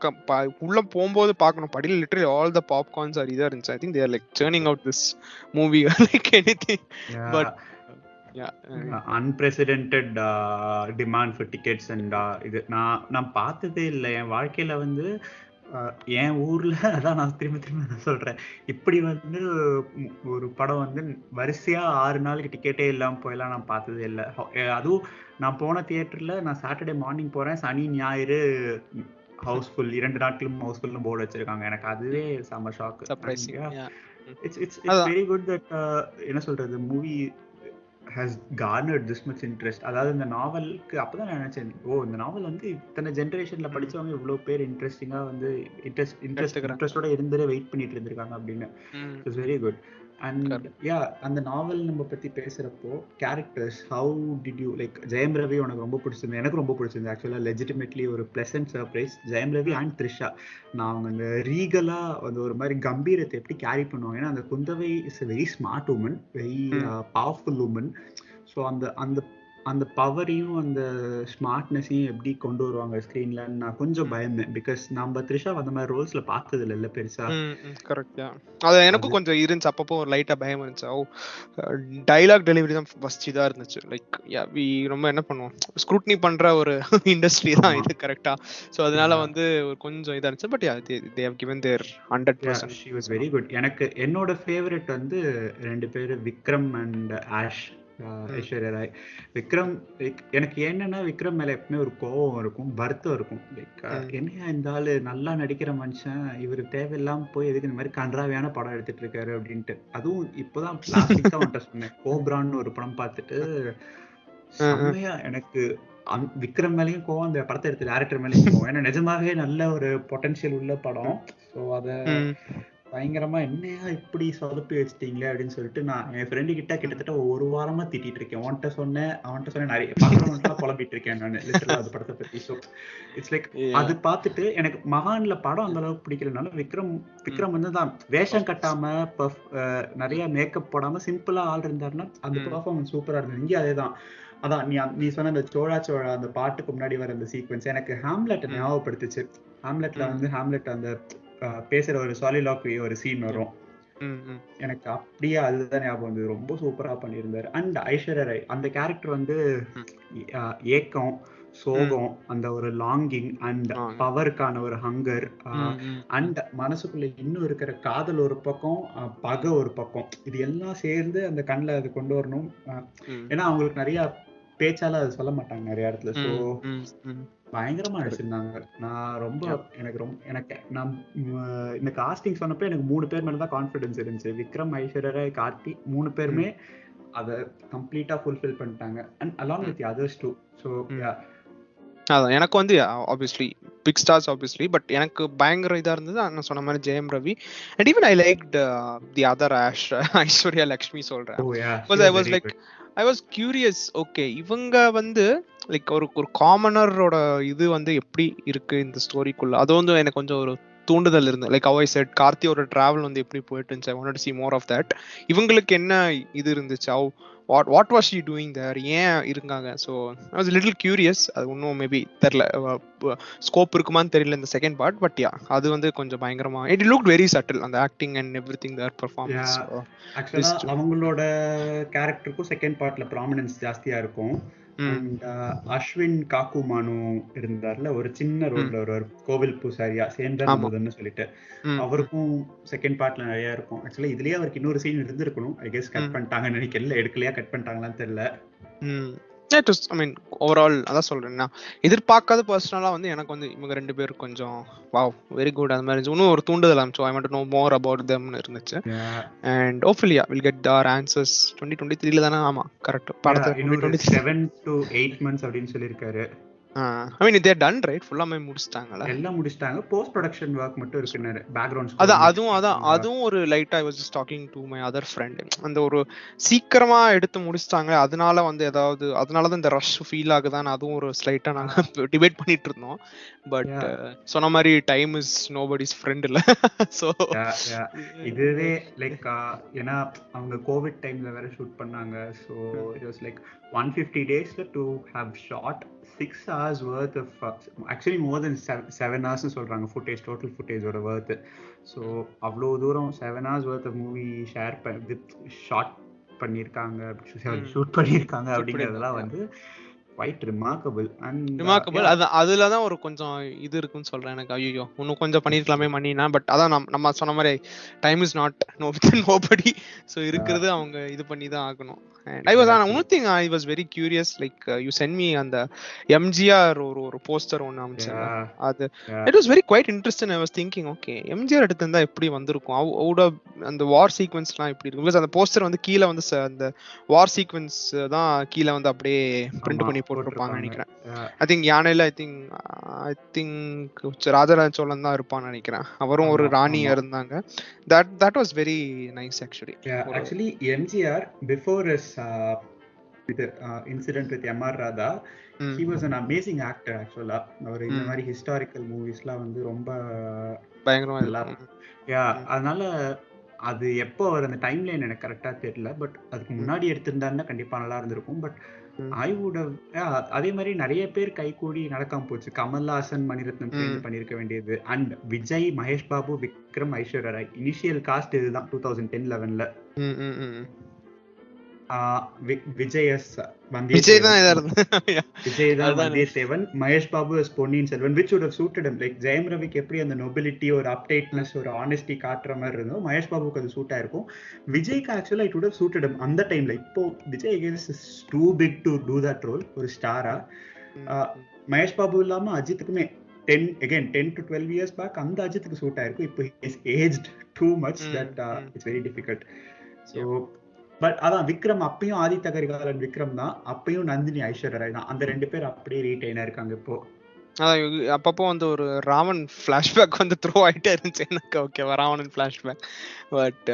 உள்ள போகும்போது பார்க்கணும் படியில் literally all the popcorns are இதா இருந்துச்சு. I think there like turning out this movie like anything. But unprecedented demand for tickets and இது நான் பார்த்ததே இல்லை என் வாழ்க்கையில வந்து. என் ஊர்ல அதான் நான் திரும்ப சொல்றேன், இப்படி வந்து ஒரு படம் வந்து வரிசையா 6 நாளுக்கு டிக்கெட்டே இல்லாம போயெல்லாம் நான் பார்த்ததே இல்லை. அதுவும் நான் போன தியேட்டர்ல நான் சாட்டர்டே மார்னிங் போறேன், சனி ஞாயிறு ஹவுஸ்ஃபுல், 2 நாட்களும் ஹவுஸ்ஃபுல்னு போர்டு வச்சிருக்காங்க. எனக்கு அதுவே செம shock. It's very good that என்ன சொல்றது, movie has garnered this much interest. அதாவது இந்த நாவலுக்கு அப்பதான் நான் நினைச்சேன், இந்த நாவல் வந்து இத்தனை ஜெனரேஷன்ல படிச்சவங்க இவ்வளவு பேர் இன்ட்ரெஸ்டிங்கா வந்து இன்ட்ரெஸ்டோட இருந்து வெயிட் பண்ணிட்டு இருந்திருக்காங்க அப்படின்னு. It's very good. அண்ட் அந்த நாவல் நம்ம பத்தி பேசுறப்போ characters, how did you like Jayam Ravi உனக்கு ரொம்ப பிடிச்சிருந்தது? எனக்கு ரொம்ப பிடிச்சிருந்தது ஆக்சுவலா. லெஜிட்டிமேட்லி ஒரு pleasant surprise. Jayam Ravi and Trisha, நான் அவங்க அந்த ரீகலா அந்த ஒரு மாதிரி கம்பீரத்தை எப்படி கேரி பண்ணுவாங்க. ஏன்னா அந்த Kundavai is a very smart woman, very powerful woman. So அந்த அந்த பவரையும் அந்த ஸ்மார்ட்னஸையும் எப்படி கொண்டு வருவாங்க ஸ்க்ரீன்ல நான் கொஞ்சம் பயந்தேன். பிகாஸ் நம்ம த்ரிஷா அந்த மாதிரி ரோல்ஸ்ல பார்த்தது இல்லை பெருசா. கரெக்டா, அது எனக்கும் கொஞ்சம் இருந்துச்சு அப்பப்போ, ஒரு லைட்டா பயம் இருந்துச்சு. டைலாக் டெலிவரி தான் ஃபர்ஸ்ட் இதா இருந்துச்சு. லைக் ரொம்ப என்ன பண்ணுவோம், ஸ்க்ரூட்னி பண்ற ஒரு இண்டஸ்ட்ரி தான் இது கரெக்டா. ஸோ அதனால வந்து கொஞ்சம் இதா இருந்துச்சு. But they have given their 100%. she was very good. எனக்கு என்னோட ஃபேவரட் வந்து 2 பேர், விக்ரம் அண்ட் ஆஷ், ஐஸ்வர்யா ராய். விக்ரம் எனக்கு என்னன்னா விக்ரம் மேல எப்பவுமே ஒரு கோபம் இருக்கும், வருத்தம் இருக்கும். லைக் என்னையா இந்த ஆளு நல்லா நடிக்கிற மனுஷன், இவரு தேவையில்லாம போய் எதுக்கு இந்த மாதிரி கன்றாவியான படம் எடுத்துட்டு இருக்காரு அப்படின்ட்டு. அதுவும் இப்பதான் பிளாஸ்டிக்கா சொன்னேன், கோப்ரான்னு ஒரு படம் பார்த்துட்டு செம்மையா எனக்கு விக்ரம் மேலேயும் கோவம், அந்த படத்தை எடுத்த டேரக்டர் மேலேயும் கோவம். ஏன்னா நிஜமாவே நல்ல ஒரு பொட்டன்ஷியல் உள்ள படம். ஸோ அதை பயங்கரமா என்னையா இப்படி சொதப்பி வச்சிட்டீங்களே அப்படின்னு சொல்லிட்டு நான் என் ஃப்ரெண்டு கிட்ட கிட்டத்தட்ட 1 வாரமா திட்டிட்டு இருக்கேன். அவன்கிட்ட சொன்னேன் நிறைய பாக்குறவன்லாம் புலம்பிட்டு இருக்கேன் நான் அது படத்தை பத்தி. ஸோ இட்ஸ் லைக் அது பார்த்துட்டு எனக்கு மகான்ல படம் அந்த அளவுக்கு பிடிக்கலனால விக்ரம் வந்து தான் வேஷம் கட்டாம நிறைய மேக்கப் போடாம சிம்பிளா ஆள் இருந்தாருன்னா அந்த பெர்ஃபார்மன்ஸ் சூப்பரா இருந்தது. இங்கே அதேதான். அதான் நீ சொன்ன அந்த சோழா அந்த பாட்டுக்கு முன்னாடி வர அந்த சீக்வன்ஸ் எனக்கு ஹாம்லெட் ஞாபகப்படுத்துச்சு. ஹாம்லெட்ல வந்து ஹாம்லெட் அந்த பேசுற ஒரு சாலிலாக்வி ஒரு சீன் வரும், எனக்கு அப்படியே அதுதான் ஞாபகம் வந்து ரொம்ப சூப்பரா பண்ணியிருந்தாரு. அண்ட் ஐஸ்வர்யா ராய் அந்த கேரக்டர் வந்து ஏக்கம், சோகம், அந்த ஒரு லாங்கிங் அண்ட் பவருக்கான ஒரு ஹங்கர் அண்ட் மனசுக்குள்ள இன்னும் இருக்கிற காதல் ஒரு பக்கம், பகை ஒரு பக்கம், இது எல்லாம் சேர்ந்து அந்த கண்ணில் அது கொண்டு வரணும். ஏன்னா அவங்களுக்கு நிறைய பேச்சால அது சொல்ல மாட்டாங்க நிறைய இடத்துல. ஸோ பயங்கரமா நடிச்சிருந்தாங்க. நான் இந்த காஸ்டிங் சொன்னப்ப எனக்கு 3 பேர் மேலதான் கான்ஃபிடன்ஸ் இருந்துச்சு. விக்ரம், ஐஸ்வர்யா ராய், கார்த்தி 3 பேருமே அதை கம்ப்ளீட்டா ஃபுல்ஃபில் பண்ணிட்டாங்க. And along with others too. So அதான் எனக்கு வந்து obviously big stars obviously, but எனக்கு பயங்கர இதா இருந்தது நான் சொன்ன மாதிரி Jayam Ravi. And even I liked the other Ash, Aishwarya Lakshmi சொல்றேன். I was curious, okay இவங்க வந்து லைக் ஒரு காமனரோட இது வந்து எப்படி இருக்கு இந்த ஸ்டோரிக்குள்ள, அது வந்து எனக்கு கொஞ்சம் ஒரு தூண்டுதல் இருந்து. லைக் how I said, கார்த்தியோட டிராவல் வந்து எப்படி போயிட்டு இருந்துச்சு, I wanted to see more of that. இவங்களுக்கு என்ன இது இருந்துச்சு, what was she doing there, ஏன் இருக்காங்க. So I was a little curious. அது இன்னும் மேபி தெரியல, ஸ்கோப் இருக்குமான்னு தெரியல இந்த செகண்ட் பார்ட். பட் அது வந்து கொஞ்சம் பயங்கரமா it looked very subtle, அந்த acting and everything, their performance. ஆக்சுவலா அவங்களோட கேரக்டருக்கும் செகண்ட் பார்ட்ல ப்ராமினன்ஸ் ஜாஸ்தியா இருக்கும். அண்ட் அஸ்வின் காக்குமானு இருந்தார்ல, ஒரு சின்ன ரோல்ல ஒரு கோவில் பூசாரியா சேந்தன் சொல்லிட்டு, அவருக்கும் செகண்ட் பார்ட்ல நிறைய இருக்கும். ஆக்சுவலா இதுலயே அவருக்கு இன்னொரு சீன் இருந்திருக்கணும். ஐ கெஸ் கட் பண்ணிட்டாங்கன்னு நினைக்கல, எடுக்கலையா கட் பண்ணிட்டாங்களான்னு தெரியல. ஐ மீன் ஓவரால் அதான் சொல்றேன், நான் எதிர்பார்க்காத பர்சனலா வந்து எனக்கு வந்து இவங்க 2 பேரும் கொஞ்சம் வாவ் வெரி குட் அந்த மாதிரி இன்னும் ஒரு தூண்டுதல் ஆச்சு. I want to know more about தெம்னு இருந்துச்சு. And hopefully will get our answers 2023ல தானே. ஆமா கரெக்ட், படத்தை 7 to 8 months அப்படின்னு சொல்லியிருக்காரு. ஐ மீன் they are done right, ஃபுல்லாமே முடிச்சிட்டாங்களா? எல்லாம் முடிச்சிட்டாங்க, போஸ்ட் ப்ரொடக்ஷன் வொர்க் மட்டும் இருக்கு, பேக்ரவுண்ட் ஸ்கோர். அதுவும் ஒரு light. I was just talking to my other friend, அந்த ஒரு சீக்கிரமா எடுத்து முடிச்சிட்டாங்க, அதனால வந்து ஏதாவது அதனால தான் இந்த ரஷ் ஃபீல் ஆகுதான்னு அதுவும் ஒரு ஸ்லைட்டா நாங்க டிபேட் பண்ணிட்டு இருந்தோம். பட் சொன்ன மாதிரி டைம் இஸ் நோபடிஸ் ஃப்ரெண்ட் இல்ல. சோ இதுவே லைக் ஏன்னா அவங்க கோவிட் டைம்ல வேற ஷூட் பண்ணாங்க. So it was like 150 days to have shot 6 hours worth of actually more than 7 hours சொல்றாங்க footage, total footage ஓட worth. ஸோ அவ்வளோ தூரம் 7 hours worth of movie shot பண்ணியிருக்காங்க, ஷூட் பண்ணியிருக்காங்க அப்படிங்கிறதெல்லாம் வந்து quite remarkable. And அதுலதான் ஒரு கொஞ்சம் இது இருக்குன்னு சொல்றேன் எனக்கு. ஐயோ இன்னும் கொஞ்சம் பண்ணிருக்கலாமே மணினா. பட் அதான் நம்ம சொன்ன மாதிரி time is not nobody. So இருக்கிறது அவங்க இது பண்ணி தான் ஆகணும். And I was one thing I was very curious, like you sent me அந்த எம்ஜிஆர் ஒரு போஸ்டர் ஒன்னு அனுப்பிச்சாங்க. அது it was very quite interesting. I was thinking okay, MGR எடுத்திருந்தா எப்படி வந்திருக்கும், அவுட் ஆஃப் அந்த வார் சீக்வென்ஸ்லாம் எப்படி இருக்கும். பிகாஸ் அந்த போஸ்டர் வந்து கீழே வந்து அந்த வார் சீக்வென்ஸ் தான் கீழே வந்து அப்படியே பிரிண்ட் பண்ணி போட்டிருப்பாங்க நினைக்கிறேன். ஐ திங்க் யானையில ஐ திங்க் ராஜராஜ சோழன் தான் இருப்பான்னு நினைக்கிறேன். அவரும் ஒரு ராணியா இருந்தாங்க. that was very nice actually. Actually MGR before his incident with MR Radha, he was an amazing actor actually. அவர் இந்த மாதிரி ஹிஸ்டாரிக்கல் மூவிஸ்லாம் வந்து ரொம்ப பயங்கரமா அதனால அது எப்போ அவர் அந்த டைம் லைன் எனக்கு கரெக்டா தெரியல. பட் அதுக்கு முன்னாடி எடுத்திருந்தாருன்னா கண்டிப்பா நல்லா இருந்திருக்கும். பட் ஐ வுட் அதே மாதிரி நிறைய பேர் கைகூடி நடக்காம போச்சு. கமல்ஹாசன் மணிரத்னம் சேர்ந்து பண்ணிருக்க வேண்டியது. And Vijay, Mahesh Babu, Vikram, Aishwarya Rai initial cast இதுதான் 2010-11ல. விஜய் தான் Vandiyathevan, Mahesh Babu Ponniyin Selvan, which would have suited him. like ஜெயம் ரவிக்கு எப்படி அந்த நொபிலிட்டி, ஒரு அப்டேட்னஸ், ஒரு ஆனஸ்டி காட்டுற மாதிரி இருந்தோ, மகேஷ் பாபுக்கு அது சூட் ஆயிருக்கும். விஜய்க்கு ஆக்சுவலா it would have suited him அந்த டைம்ல. இப்போ Vijay is too big to do that role ஒரு ஸ்டாரா. மகேஷ் பாபு இல்லாம அஜித்துக்குமே 10 to 12 years back அந்த அஜித்துக்கு சூட் ஆயிருக்கும். இப்போ is aged too much that it's very difficult. so but அதான் விக்ரம் அப்பயும் ஆதித்ய கரிகாலன் விக்ரம் தான், அப்பயும் நந்தினி ஐஸ்வர்யா ராய் தான். அந்த ரெண்டு பேர் அப்படியே ரீடைனா இருக்காங்க இப்போ. அப்பப்போ வந்து ஒரு ராவன் ஃபிளாஷ்பேக் வந்து த்ரோ ஆயிட்டே இருந்துச்சு எனக்கு. ஓகேவா, Ravanan flashback. But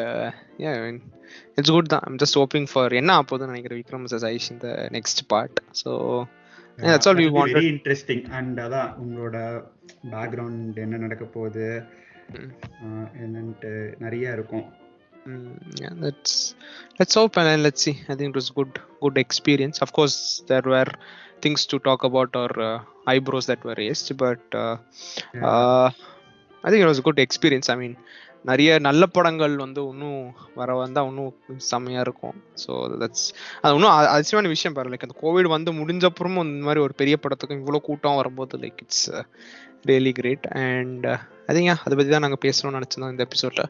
it's good தான். ஐம் ஜஸ்ட் ஹோப்பிங் ஃபார் என்ன ஆப்போதுன்னு நினைக்கிறேன் விக்ரம் vs ஐஷ் இந்த next part. So that's all we wanted. Very interesting. and அதான் உங்களோட பேக்ரவுண்ட் என்ன நடக்க போகுது என்னன்ட்டு நிறைய இருக்கும். Yeah, let's hope and let's see. I think it was good experience. Of course there were things to talk about, or eyebrows that were raised, but I think it was a good experience. I mean நிறைய நல்ல படங்கள் வந்து இன்னும் வந்தா இன்னும் செம்மையா இருக்கும். So that's அது இன்னும் அதிசயமான விஷயம் பாரு. லைக் அந்த கோவிட் வந்து முடிஞ்சப்புறமும் இந்த மாதிரி ஒரு பெரிய படத்துக்கு இவ்வளோ கூட்டம் வரும்போது like it's really great. And I think அதை பற்றி தான் நாங்கள் பேசணும்னு நினச்சிருந்தோம் இந்த எபிசோட்ல.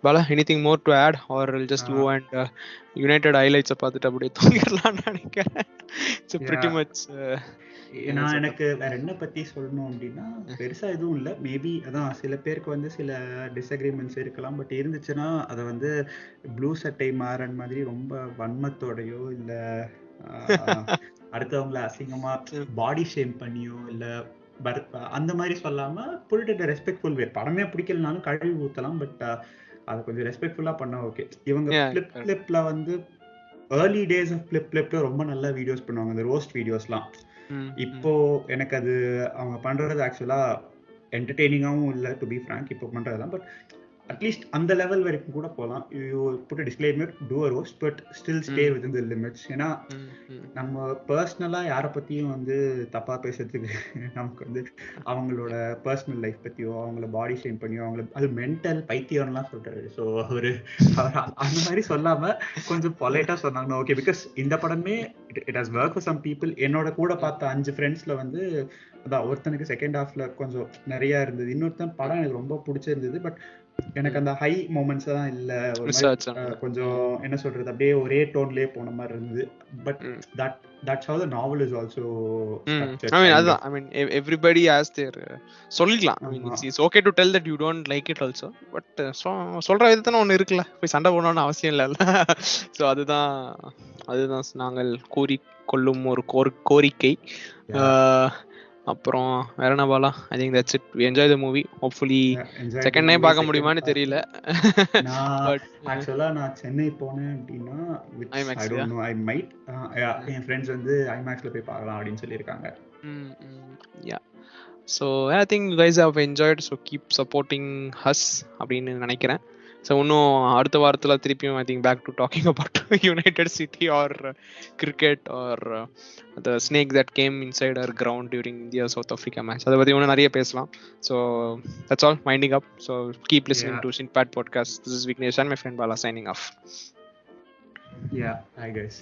Bala, anything more to add or just go and United ஹைலைட்ஸை பார்த்துட்டு அப்படியே தூங்கிடலாம்னு நினைக்கிறேன். It's pretty much. நான் எனக்கு வேற என்ன பத்தி சொல்லணும் அப்படின்னா பெருசா எதுவும் இல்லை. மேபி அதான் சில பேருக்கு வந்து சில டிஸ்அக்ரிமெண்ட்ஸ் இருக்கலாம். பட் இருந்துச்சுன்னா அதை வந்து ப்ளூ சட்டை மாறன் மாதிரி ரொம்ப வன்மத்தோடையோ இல்ல அடுத்தவங்கள அசிங்கமா பாடி ஷேம் பண்ணியோ இல்ல அந்த மாதிரி சொல்லாம புரிட்டு ரெஸ்பெக்ட்ஃபுல் வே. படமே பிடிக்கலனாலும் கழுவி ஊத்தலாம். பட் அதை கொஞ்சம் ரெஸ்பெக்ட்ஃபுல்லா பண்ணா ஓகே. இவங்க பிளிப்ல வந்து ஏர்லி டேஸ் ஆஃப் பிளிப்ல ரொம்ப நல்ல வீடியோஸ் பண்ணுவாங்க, அந்த ரோஸ்ட் வீடியோஸ்லாம். இப்போ எனக்கு அது அவங்க பண்றது ஆக்சுவலா என்டர்டெய்னிங்காவும் இல்லை டு பி ஃப்ராங்க் இப்போ பண்றதுதான். பட் அட்லீஸ்ட் அந்த லெவல் வரைக்கும் கூட போகலாம். You put a disclaimer, do a roast but still stay within the limits. ஏன்னா நம்ம பர்சனலா யாரை பத்தியும் வந்து தப்பா பேசுறதுக்கு நமக்கு வந்து அவங்களோட பர்சனல் லைஃப் பத்தியோ அவங்கள பாடி ஷேம் பண்ணியோ அவங்கள அது மென்டல் பைத்தியம்லாம் சொல்றாரு. ஸோ அவர் அந்த மாதிரி சொல்லாம கொஞ்சம் பொலைட்டா சொன்னாங்கன்னா ஓகே. பிகாஸ் இந்த படமே it has work for some people. என்னோட கூட பார்த்த 5 ஃப்ரெண்ட்ஸ்ல வந்து அதான் ஒருத்தனுக்கு செகண்ட் ஹாஃப்ல கொஞ்சம் நிறைய இருந்தது, இன்னொருத்தன் படம் எனக்கு ரொம்ப பிடிச்சிருந்தது. பட் எனக்கு அந்த ஹை மொமெண்ட்ஸ் தான் இல்ல, கொஞ்சம் என்ன சொல்றது அப்படியே ஒரே டோன்லயே போன மாதிரி இருந்தது. But that's how the novel is also structured. I mean I mean everybody has their சொல்லிக்கலாம். I mean it's okay to tell that you don't like it also, but சொல்ற விதத்துல ஒன்னு இருக்குல்ல, போய் சண்டை போடணும்னு அவசியம் இல்ல. சோ அதுதான் நாங்கள் கூறி கொள்ளும் ஒரு கோரிக்கை. அப்புறம் வேற என்ன Bala, I think that's it. We enjoy the movie. Hopefully second time பார்க்க முடியுமான்னு தெரியல. பட் ஆக்சுவலா நான் சென்னை போனேன் அப்படின்னா I don't know, I might என் ஃப்ரெண்ட்ஸ் வந்து ஐமேக்ஸ்ல போய் பார்க்கலாம் அப்படின்னு சொல்லியிருக்காங்க. Yeah, so I think you guys have enjoyed. So keep supporting us அப்படின்னு நினைக்கிறேன். ஸோ இன்னும் அடுத்த வாரத்தில் திருப்பியும் I think back to talking about United City or cricket or the snake that game inside our ground during India South Africa match, அதை பற்றி இன்னும் நிறைய பேசலாம். So that's all, winding up. So keep listening to Sinbad podcast. This is Vignesh and my friend Bala signing off. Yeah, hi guys.